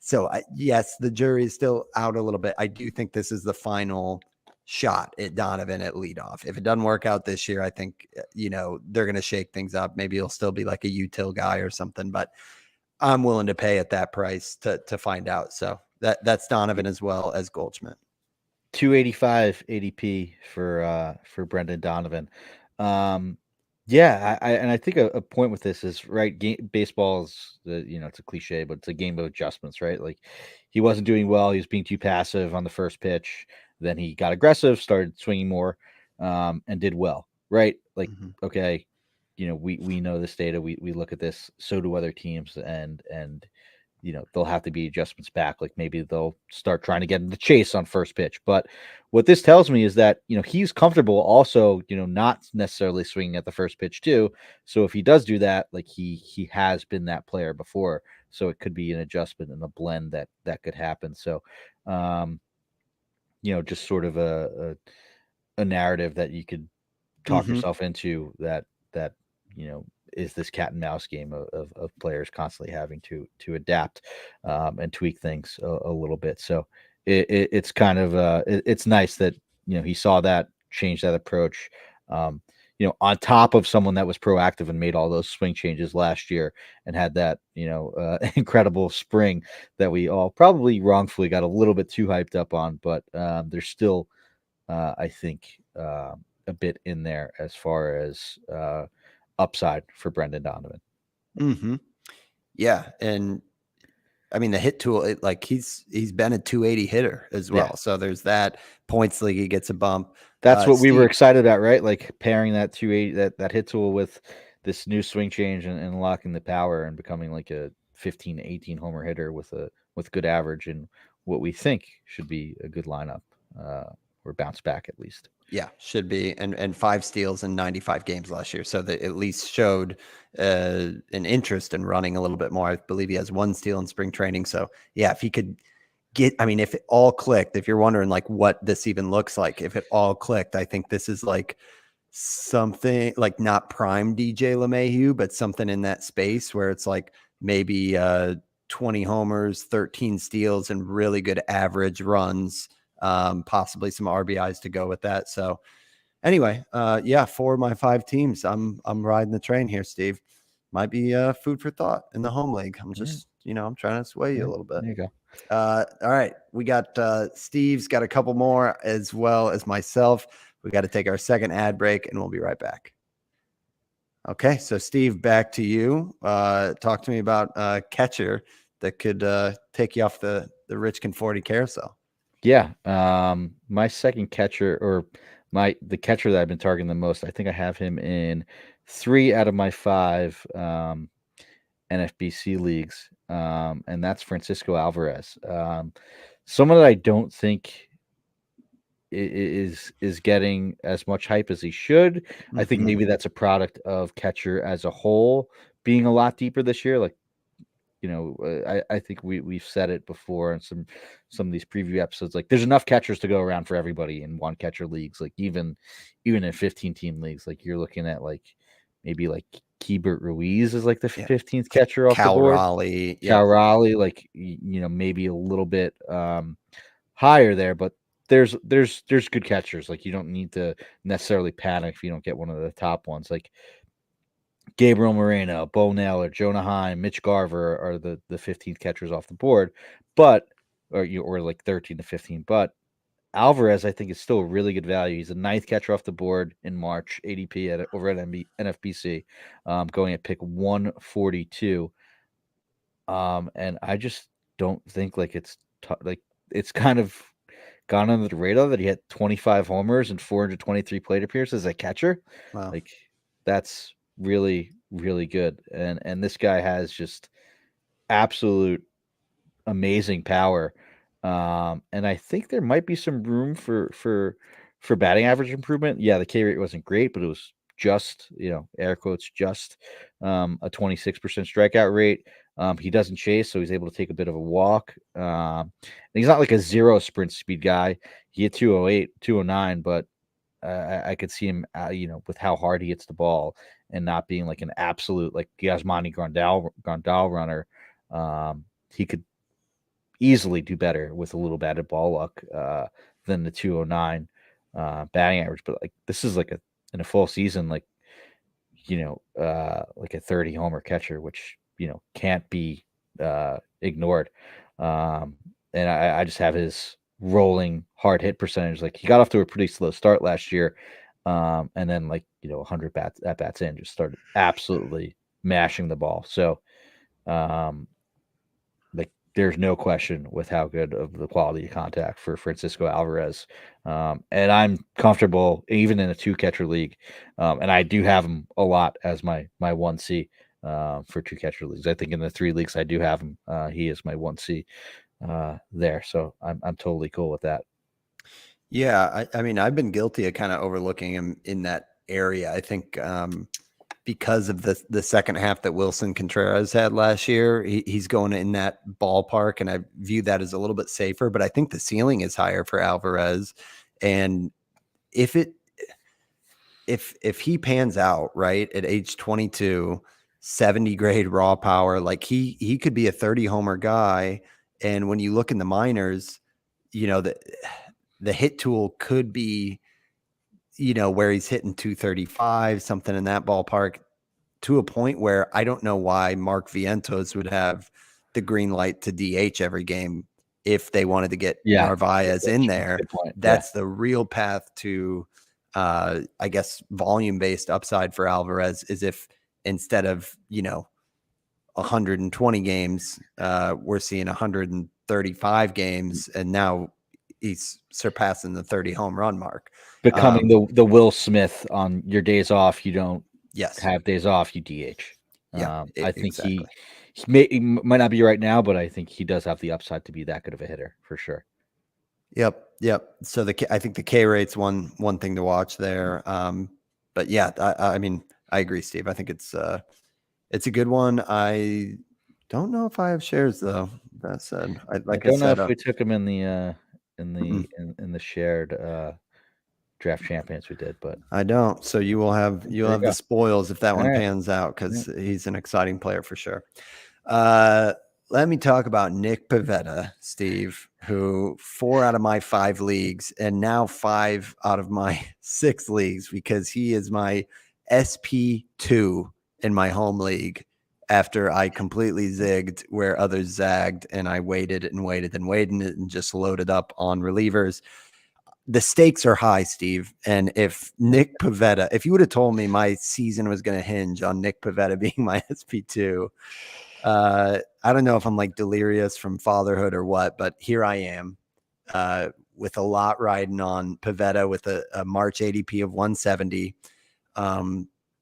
so yes, the jury is still out a little bit. I do think this is the final shot at Donovan at leadoff. If it doesn't work out this year, I think they're going to shake things up. Maybe he'll still be like a util guy or something, but I'm willing to pay at that price to find out. So that's Donovan as well as Goldschmidt. 285 ADP for Brendan Donovan. Um, yeah, I think a point with this is right. Baseball is it's a cliche, but it's a game of adjustments, right? Like he wasn't doing well; he was being too passive on the first pitch. Then he got aggressive, started swinging more, and did well, right? Like Mm-hmm. okay, we know this data. We look at this. So do other teams, and there'll have to be adjustments back. Like maybe they'll start trying to get in the chase on first pitch. But what this tells me is that, he's comfortable also, not necessarily swinging at the first pitch too. So if he does do that, like he has been that player before. So it could be an adjustment and a blend that could happen. So, just sort of a narrative that you could talk Mm-hmm. yourself into that is this cat and mouse game of players constantly having to adapt and tweak things a little bit. So it's kind of it's nice that he saw that, changed that approach. on top of someone that was proactive and made all those swing changes last year and had that, incredible spring that we all probably wrongfully got a little bit too hyped up on. But there's still, I think, a bit in there as far as upside for Brendan Donovan. Mm-hmm. Yeah, and I mean the hit tool, he's been a 280 hitter as well. Yeah. So there's that. Points league, he gets a bump. That's what we were Steve, excited about, right? Like pairing that 280, that hit tool with this new swing change and unlocking the power and becoming like a 15 to 18 homer hitter with good average and what we think should be a good lineup, or bounce back at least. yeah, should be, and 5 steals in 95 games last year, so that at least showed an interest in running a little bit more. I believe he has 1 steal in spring training. So yeah, if he could if it all clicked, if you're wondering like what this even looks like, if it all clicked, I think this is like something like not prime DJ LeMahieu, but something in that space where it's like maybe 20 homers, 13 steals, and really good average runs, possibly some RBIs to go with that. So anyway, yeah, 4 of my 5 teams, I'm riding the train here, Steve. Might be food for thought in the home league. I'm just, I'm trying to sway you a little bit. There you go. All right. We got Steve's got a couple more as well as myself. We got to take our second ad break and we'll be right back. Okay. So, Steve, back to you. Talk to me about a catcher that could take you off the Rich Conforti carousel. Yeah. My second catcher, or the catcher that I've been targeting the most, I think I have him in 3 out of my 5 NFBC leagues, and that's Francisco Alvarez. Someone that I don't think is getting as much hype as he should. I think maybe that's a product of catcher as a whole being a lot deeper this year. Like, I think we've said it before in some of these preview episodes. Like, there's enough catchers to go around for everybody in 1 catcher leagues. Like even in 15 team leagues, like you're looking at like maybe like Keibert Ruiz is like the 15th catcher off the board. Raleigh, Cal Raleigh, like maybe a little bit higher there, but there's good catchers. Like you don't need to necessarily panic if you don't get one of the top ones. Like Gabriel Moreno, Bo Naylor, Jonah Heim, Mitch Garver are the 15th catchers off the board, or like 13 to 15. But Alvarez, I think, is still a really good value. He's a 9th catcher off the board in March, ADP over at NFBC, going at pick 142. And I just don't think like it's kind of gone under the radar that he had 25 homers and 423 plate appearances as a catcher. Wow. Like that's really, really good. And this guy has just absolute amazing power. And I think there might be some room for batting average improvement. Yeah, the K rate wasn't great, but it was just, air quotes, just a 26% strikeout rate. He doesn't chase, so he's able to take a bit of a walk. And he's not like a 0 sprint speed guy. He hit 208, 209, but I could see him, with how hard he hits the ball and not being like an absolute like Yasmani Grandal runner. He could easily do better with a little batted ball luck than the 209 batting average. But like this is like in a full season, like like a 30 homer catcher, which can't be ignored. And I just have his rolling hard hit percentage. Like he got off to a pretty slow start last year, and then 100 at bats in, just started absolutely mashing the ball. So like there's no question with how good of the quality of contact for Francisco Alvarez. And I'm comfortable even in a 2 catcher league. And I do have him a lot as my 1C for 2 catcher leagues. I think in the 3 leagues I do have him. He is my 1C there. So I'm totally cool with that. Yeah. I mean, I've been guilty of kind of overlooking him in that area. I think because of the second half that Wilson Contreras had last year, he's going in that ballpark, and I view that as a little bit safer. But I think the ceiling is higher for Alvarez, and if he pans out right at age 22, 70 grade raw power, like he could be a 30 homer guy. And when you look in the minors, the hit tool could be where he's hitting 235, something in that ballpark, to a point where I don't know why Mark Vientos would have the green light to DH every game if they wanted to get Narvaez in that's a there. good point. That's the real path to, I guess, volume-based upside for Alvarez, is if instead of, 120 games, we're seeing 135 games, and now he's surpassing the 30 home run mark. Becoming the Will Smith on your days off. You don't Yes. have days off, you DH. Yeah, I think exactly. he might not be right now, but I think he does have the upside to be that good of a hitter for sure. Yep. So I think the K rate's one thing to watch there. But yeah, I mean, I agree, Steve. I think it's a good one. I don't know if I have shares though. That said, I don't know if we took him in the in the shared draft champions we did, but I don't. So you'll have go. the spoils if that All one right. pans out, because he's an exciting player for sure. Let me talk about Nick Pivetta, Steve, who 4 out of my 5 leagues, and now 5 out of my 6 leagues, because he is my SP2 in my home league after I completely zigged where others zagged, and I waited and waited and waited and just loaded up on relievers. The stakes are high, Steve. And if Nick Pivetta, if you would have told me my season was going to hinge on Nick Pivetta being my SP2, I don't know if I'm like delirious from fatherhood or what, but here I am, with a lot riding on Pivetta with a March ADP of 170.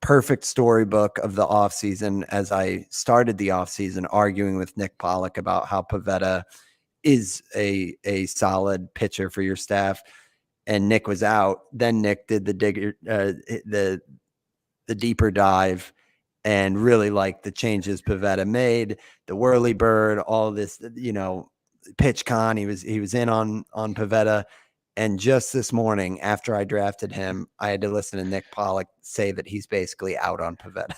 Perfect storybook of the offseason, as I started the offseason arguing with Nick Pollock about how Pivetta is a solid pitcher for your staff, and Nick was out. Then Nick did the deeper dive, and really like the changes Pivetta made, the whirly bird, all this, pitch con. He was in on Pivetta. And just this morning, after I drafted him, I had to listen to Nick Pollock say that he's basically out on Pivetta.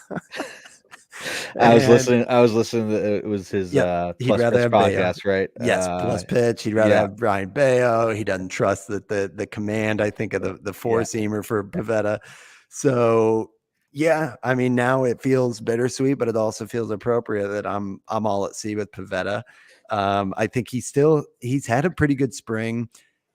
I was listening. It was his he'd Plus rather Pitch have Bayo. podcast, right? Yes, plus pitch. He'd rather have Brian Bayo. He doesn't trust the command, I think, of the four seamer for Pivetta. So yeah, I mean, now it feels bittersweet, but it also feels appropriate that I'm all at sea with Pivetta. I think he's had a pretty good spring.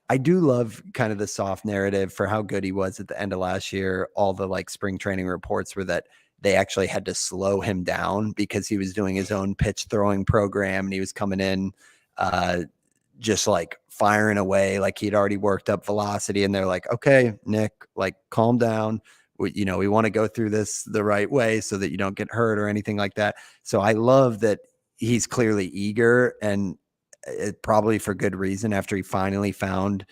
I do love kind of the soft narrative for how good he was at the end of last year. All the like spring training reports were that they actually had to slow him down because he was doing his own pitch throwing program, and he was coming in just like firing away, like he'd already worked up velocity. And they're like, okay, Nick, like calm down. We want to go through this the right way so that you don't get hurt or anything like that. So I love that he's clearly eager, and probably for good reason, after he finally found,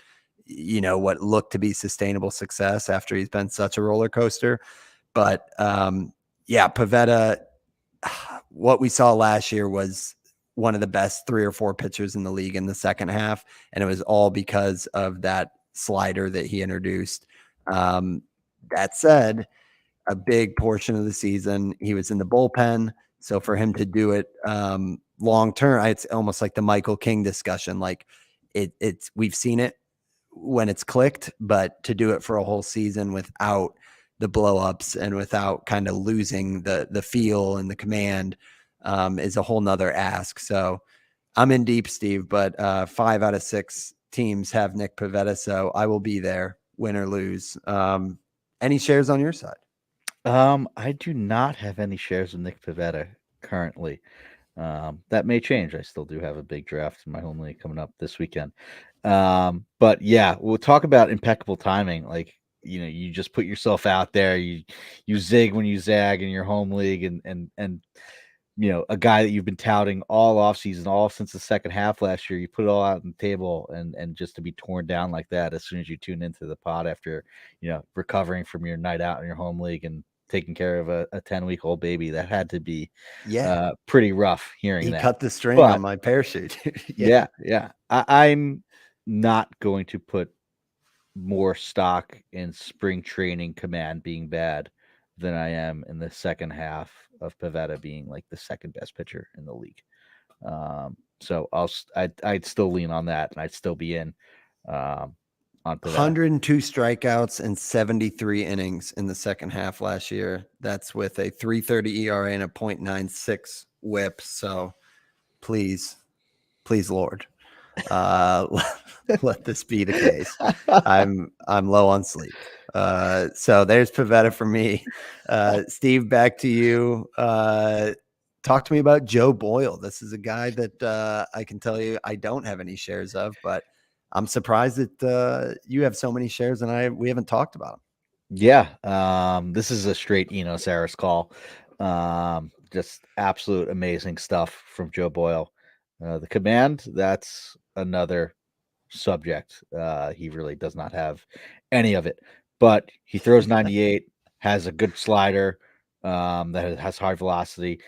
what looked to be sustainable success after he's been such a roller coaster. But yeah, Pivetta, what we saw last year was one of the best 3 or 4 pitchers in the league in the second half. And it was all because of that slider that he introduced. That said, a big portion of the season, he was in the bullpen. So for him to do it long term, it's almost like the Michael King discussion. Like we've seen it when it's clicked, but to do it for a whole season without the blowups and without kind of losing the feel and the command is a whole nother ask. So I'm in deep, Steve, but 5 out of 6 teams have Nick Pivetta, so I will be there, win or lose. Any shares on your side? I do not have any shares of Nick Pivetta currently. That may change. I still do have a big draft in my home league coming up this weekend. But yeah, we'll talk about impeccable timing. Like, you just put yourself out there, you zig when you zag in your home league, and a guy that you've been touting all offseason, all since the second half last year, you put it all out on the table, and just to be torn down like that as soon as you tune into the pod after, recovering from your night out in your home league and taking care of a 10-week-old baby, that had to be pretty rough hearing He that. cut the string But on my parachute. yeah. I'm not going to put more stock in spring training command being bad than I am in the second half of Pivetta being like the second best pitcher in the league. So I'd still lean on that, and I'd still be in. onto that. 102 strikeouts and 73 innings in the second half last year. That's with a 3.30 ERA and a .96 WHIP. So please, Lord, let this be the case. I'm low on sleep. So there's Pavetta for me. Steve, back to you. Talk to me about Joe Boyle. This is a guy that I can tell you I don't have any shares of, but I'm surprised that you have so many shares and we haven't talked about him. Yeah, this is a straight Enos Harris call. Just absolute amazing stuff from Joe Boyle. The command, that's another subject. He really does not have any of it, but he throws 98, has a good slider that has high velocity.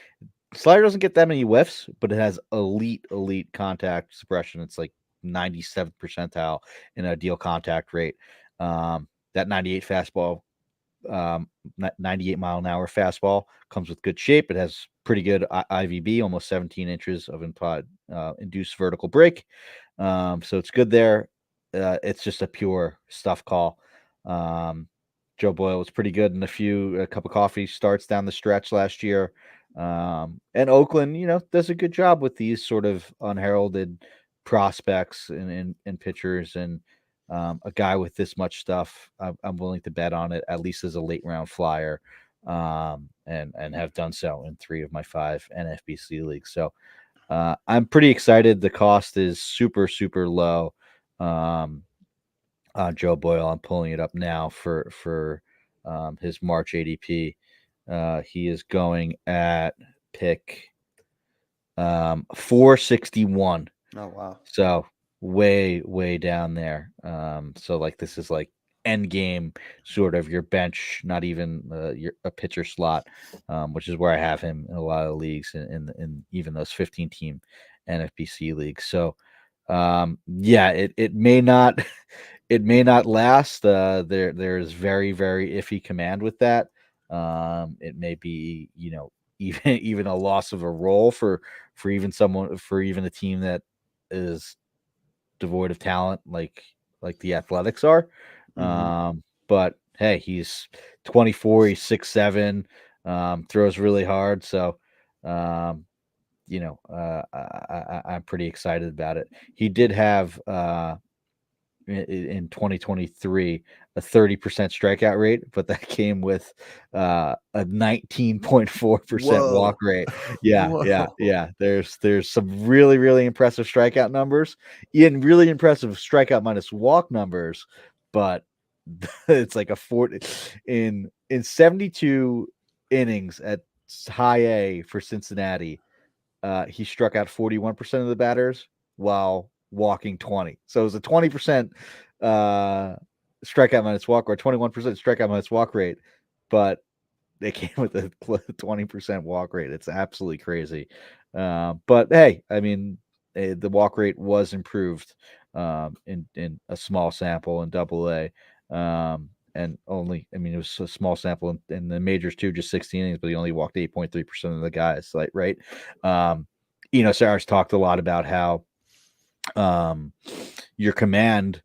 Slider doesn't get that many whiffs, but it has elite contact suppression. It's like 97th percentile in ideal contact rate. That 98 fastball, 98 mile an hour fastball comes with good shape. It has pretty good IVB, almost 17 inches of induced vertical break. So it's good there. It's just a pure stuff call. Joe Boyle was pretty good in a cup of coffee starts down the stretch last year. And Oakland, does a good job with these sort of unheralded prospects and pitchers. And a guy with this much stuff, I'm willing to bet on it, at least as a late round flyer, and have done so in 3 of my 5 NFBC leagues. So I'm pretty excited. The cost is super low. Joe Boyle, I'm pulling it up now for his March ADP. He is going at pick 461. Oh, wow. So way down there. So like this is like end game sort of your bench, not even a pitcher slot, which is where I have him in a lot of leagues in even those 15 team NFBC leagues. So yeah, it may not it may not last. There's very iffy command with that. It may be even a loss of a role for even a team that is devoid of talent like the Athletics are. But hey, he's 24, he's 6'7", throws really hard. So I'm pretty excited about it. He did have in 2023 a 30% strikeout rate, but that came with a 19.4% walk rate. Yeah. There's some really impressive strikeout numbers and really impressive strikeout minus walk numbers, but it's like a 40 in 72 innings at high A for Cincinnati. He struck out 41% of the batters while walking 20. So it was a 20% strikeout minus walk or 21% strikeout minus walk rate, but they came with a 20% walk rate. It's absolutely crazy. But hey, I mean, the walk rate was improved in a small sample in AA. And only, I mean, it was a small sample in the majors too, just 16 innings, but he only walked 8.3% of the guys, like, right. Sarris talked a lot about how your command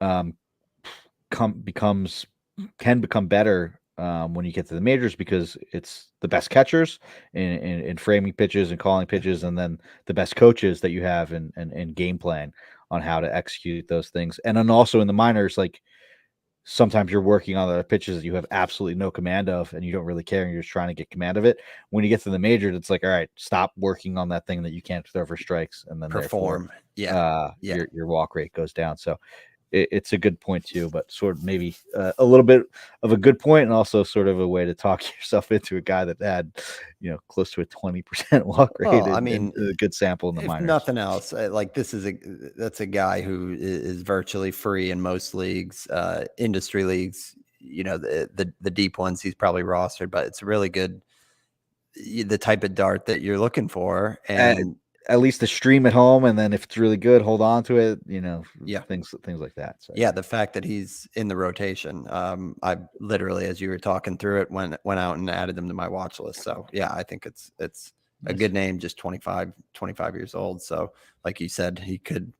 can become better when you get to the majors, because it's the best catchers in framing pitches and calling pitches, and then the best coaches that you have in game plan on how to execute those things. And then also in the minors, like, sometimes you're working on the pitches that you have absolutely no command of and you don't really care and you're just trying to get command of it. When you get to the majors, it's like, all right, stop working on that thing that you can't throw for strikes, and then Perform. your walk rate goes down. So it's a good point too, but sort of maybe a little bit of a good point, and also sort of a way to talk yourself into a guy that had, close to a 20% walk rate. Well, I mean, a good sample in the if minors. nothing else, like that's a guy who is virtually free in most leagues, industry leagues. The deep ones he's probably rostered, but it's really good. The type of dart that you're looking for, and at least a stream at home, and then if it's really good, hold on to it. Things like that. So yeah, the fact that he's in the rotation, I literally, as you were talking through it, went out and added them to my watch list. So yeah, I think it's a good name, just 25 years old. So like you said, he could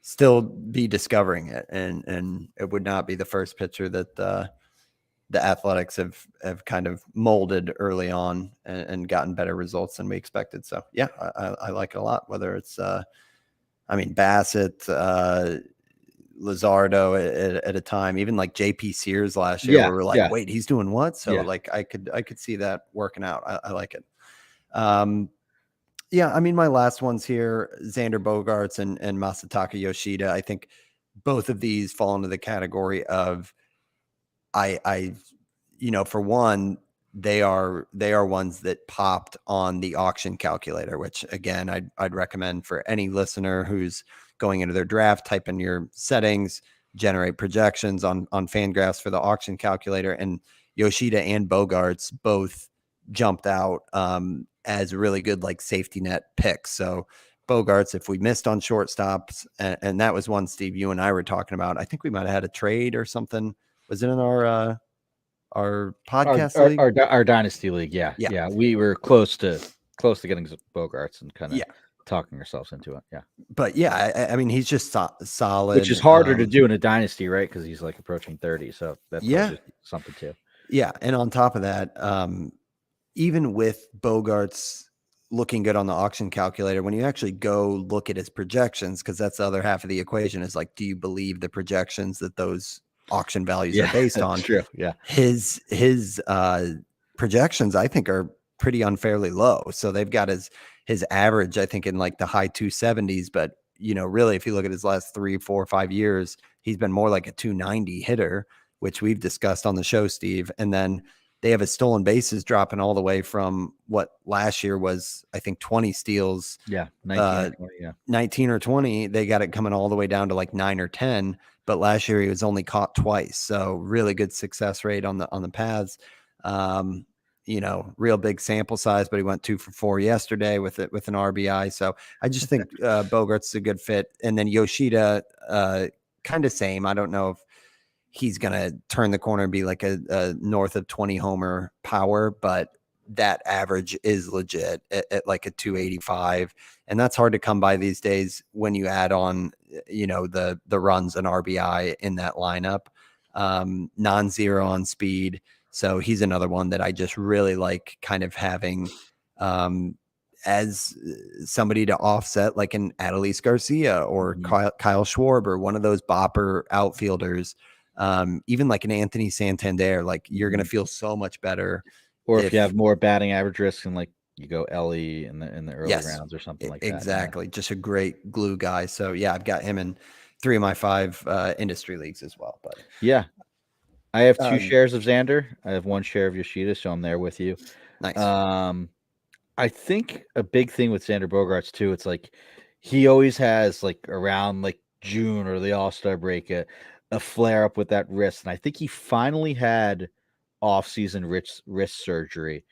still be discovering it, and it would not be the first pitcher that the Athletics have kind of molded early on and gotten better results than we expected. So yeah, I like it a lot. Whether it's Bassett, Luzardo at a time, even like JP Sears last year, where we're like, wait, he's doing what? So like I could see that working out. I like it. Yeah, I mean, my last ones here, Xander Bogaerts and Masataka Yoshida. I think both of these fall into the category of I for one, they are ones that popped on the auction calculator, which again I'd recommend for any listener who's going into their draft. Type in your settings, generate projections on Fangraphs for the auction calculator, and Yoshida and Bogarts both jumped out as really good like safety net picks. So Bogarts, if we missed on shortstops, and that was one, Steve, you and I were talking about. I think we might have had a trade or something. Was it in our podcast league? Our dynasty league? Yeah. We were close to getting Bogarts and kind of talking ourselves into it. Yeah, but yeah, I mean, he's just solid, which is harder to do in a dynasty, right? Because he's like approaching 30, so that tells you something too. Yeah, and on top of that, even with Bogarts looking good on the auction calculator, when you actually go look at his projections, because that's the other half of the equation, is like, do you believe the projections that those auction values are based on? True. Yeah. His projections, I think, are pretty unfairly low. So they've got his average, I think, in like the high 270s, but really, if you look at his last 3, 4, 5 years, he's been more like a 290 hitter, which we've discussed on the show, Steve. And then they have his stolen bases dropping all the way from what last year was, I think, 20 steals. Yeah, 19 or 20. Yeah, 19 or 20. They got it coming all the way down to like 9 or 10. But last year he was only caught twice, so really good success rate on the paths. Real big sample size, but he went 2 for 4 yesterday with an RBI. So I just think Bogarts is a good fit, and then Yoshida, kind of same. I don't know if he's going to turn the corner and be like a north of 20 homer power, but that average is legit at like a 285. And that's hard to come by these days when you add on, the runs and RBI in that lineup, non-zero on speed. So he's another one that I just really like kind of having as somebody to offset like an Adolis Garcia or Kyle Schwarber, one of those bopper outfielders. Even like an Anthony Santander, like you're going to feel so much better. Or if you have more batting average risk and like you go Ellie in the early rounds or something like that. Exactly. Yeah. Just a great glue guy. So yeah, I've got him in 3 of my 5 industry leagues as well. But yeah, I have 2 shares of Xander. I have 1 share of Yoshida, so I'm there with you. Nice. I think a big thing with Xander Bogaerts too, it's like he always has like around like June or the All-Star break a flare up with that wrist, and I think he finally had off-season wrist surgery.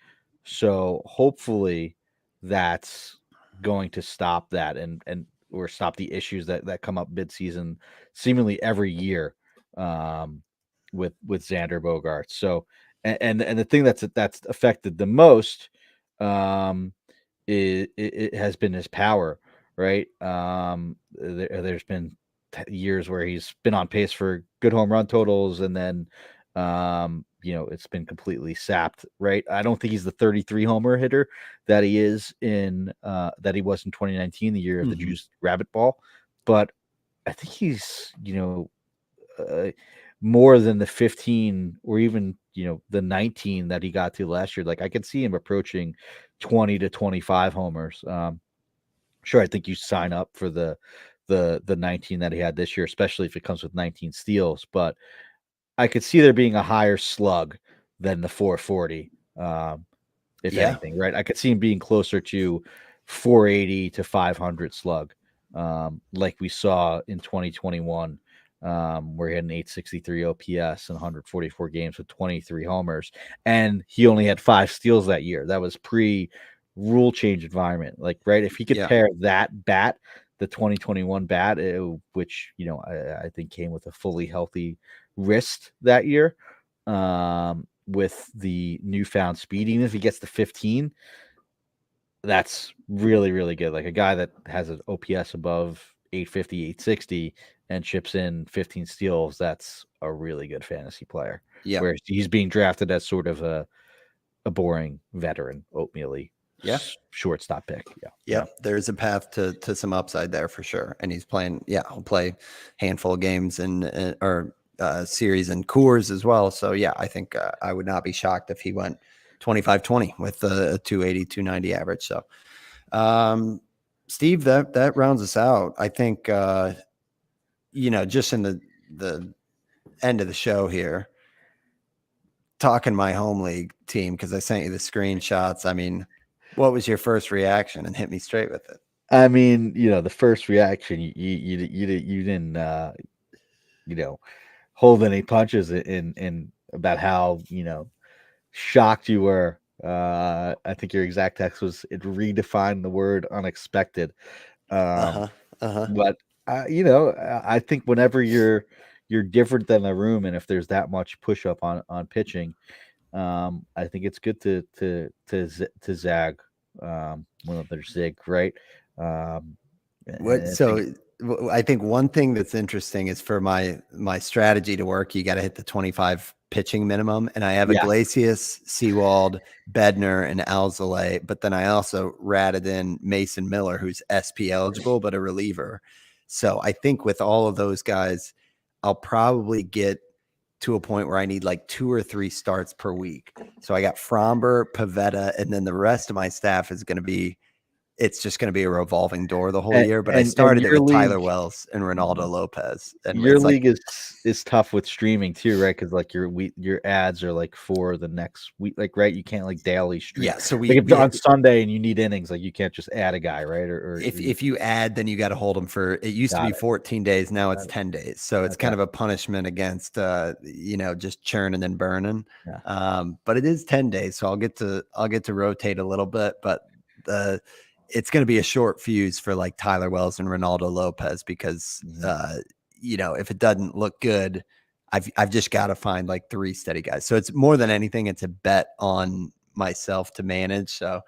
So hopefully that's going to stop that and or stop the issues that come up mid-season seemingly every year with Xander Bogaerts. So and the thing that's affected the most it has been his power, right? There's been years where he's been on pace for good home run totals, and then it's been completely sapped, right? I don't think he's the 33 homer hitter that he is in that he was in 2019, the year of the juiced rabbit ball, but I think he's more than the 15 or even the 19 that he got to last year. Like I could see him approaching 20 to 25 homers. Sure, I think you sign up for the 19 that he had this year, especially if it comes with 19 steals, but I could see there being a higher slug than the 440, if anything, right? I could see him being closer to 480 to 500 slug, like we saw in 2021, where he had an 863 OPS and 144 games with 23 homers, and he only had 5 steals that year. That was pre-rule change environment, like right. If he could pair that bat, the 2021 bat, which I think came with a fully healthy wrist that year, with the newfound speed, even if he gets to 15, that's really, really good. Like a guy that has an OPS above 850, 860 and chips in 15 steals, that's a really good fantasy player. Yeah. Whereas he's being drafted as sort of a boring veteran, oatmeal-y Yeah. shortstop pick. Yeah. Yep. There's a path to some upside there for sure. And he's playing, he'll play handful of games and or series and Coors as well. So yeah, I think I would not be shocked if he went 25-20 with a 280, 290 average. So Steve, that rounds us out. I think just in the end of the show here, talking my home league team, because I sent you the screenshots. I mean, what was your first reaction? And hit me straight with it. I mean, the first reaction, you didn't hold any punches in about how shocked you were. I think your exact text was, it redefined the word unexpected. But I think whenever you're different than the room, and if there's that much push up on pitching, I think it's good to zag when there's zig, right? I think one thing that's interesting is for my strategy to work, you got to hit the 25 pitching minimum. And I have Iglesias, Seawald, Bednar, and Alzolay, but then I also ratted in Mason Miller, who's SP eligible, but a reliever. So I think with all of those guys, I'll probably get to a point where I need like 2 or 3 starts per week. So I got Fromber, Pavetta, and then the rest of my staff is going to be, it's just going to be a revolving door the whole year. But I started it with Tyler Wells and Ronaldo Lopez. And your league is tough with streaming too, right? Because like your ads are like for the next week, like, right? You can't like daily stream. Yeah. So if on Sunday and you need innings, like you can't just add a guy, right? Or if you add, then you got to hold them for. It used to be 14 days. Now it's 10 days. So it's kind of a punishment against just churning and burning. Yeah. But it is 10 days, so I'll get to rotate a little bit, but it's going to be a short fuse for like Tyler Wells and Ronaldo Lopez because, if it doesn't look good, I've just got to find like 3 steady guys. So it's more than anything, it's a bet on myself to manage. So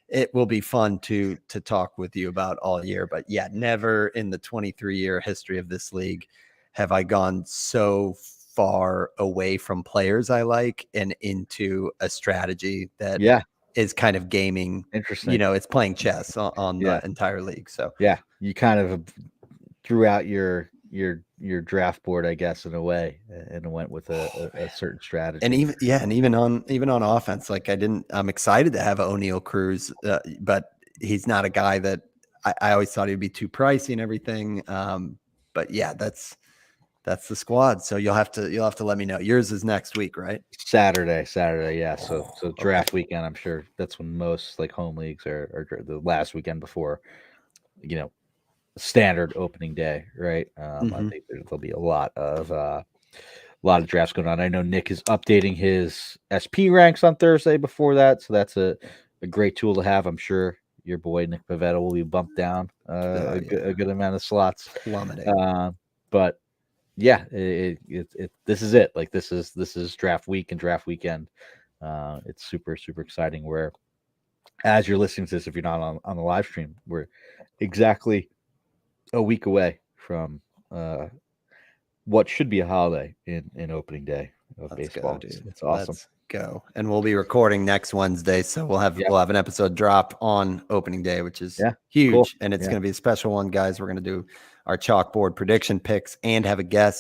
it will be fun to talk with you about all year. But yeah, never in the 23-year history of this league have I gone so far away from players I like and into a strategy that is kind of gaming. Interesting. It's playing chess on the entire league. So yeah, you kind of threw out your draft board, I guess, in a way, and went with a certain strategy. And even on offense, like I'm excited to have O'Neal Cruz, but he's not a guy that I always thought he'd be too pricey and everything. But yeah, that's the squad. So you'll have to let me know. Yours is next week, right? Saturday. Yeah. So draft weekend. I'm sure that's when most like home leagues are the last weekend before, standard opening day, right? I think there'll be a lot of drafts going on. I know Nick is updating his SP ranks on Thursday before that, so that's a great tool to have. I'm sure your boy Nick Pavetta will be bumped down a good amount of slots. Plummeting. But yeah, this is it. Like this is draft week and draft weekend. It's super, super exciting. Where as you're listening to this, if you're not on the live stream, we're exactly a week away from what should be a holiday in opening day of baseball. It's awesome. Let's go. And we'll be recording next Wednesday, so we'll have an episode drop on opening day, which is huge. Cool. And it's going to be a special one, guys. We're going to do our chalkboard prediction picks and have a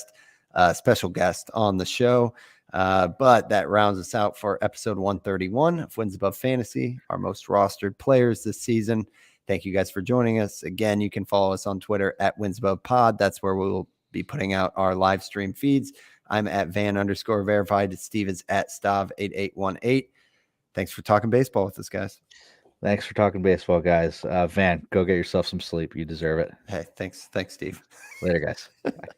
special guest on the show. But that rounds us out for episode 131 of Wins Above Fantasy, our most rostered players this season. Thank you guys for joining us. Again, you can follow us on Twitter at Wins Above Pod. That's where we will be putting out our live stream feeds. I'm at Van_verified. Steve is at Stav8818. Thanks for talking baseball with us, guys. Thanks for talking baseball, guys. Van, go get yourself some sleep. You deserve it. Hey, thanks, Steve. Later, guys. Bye.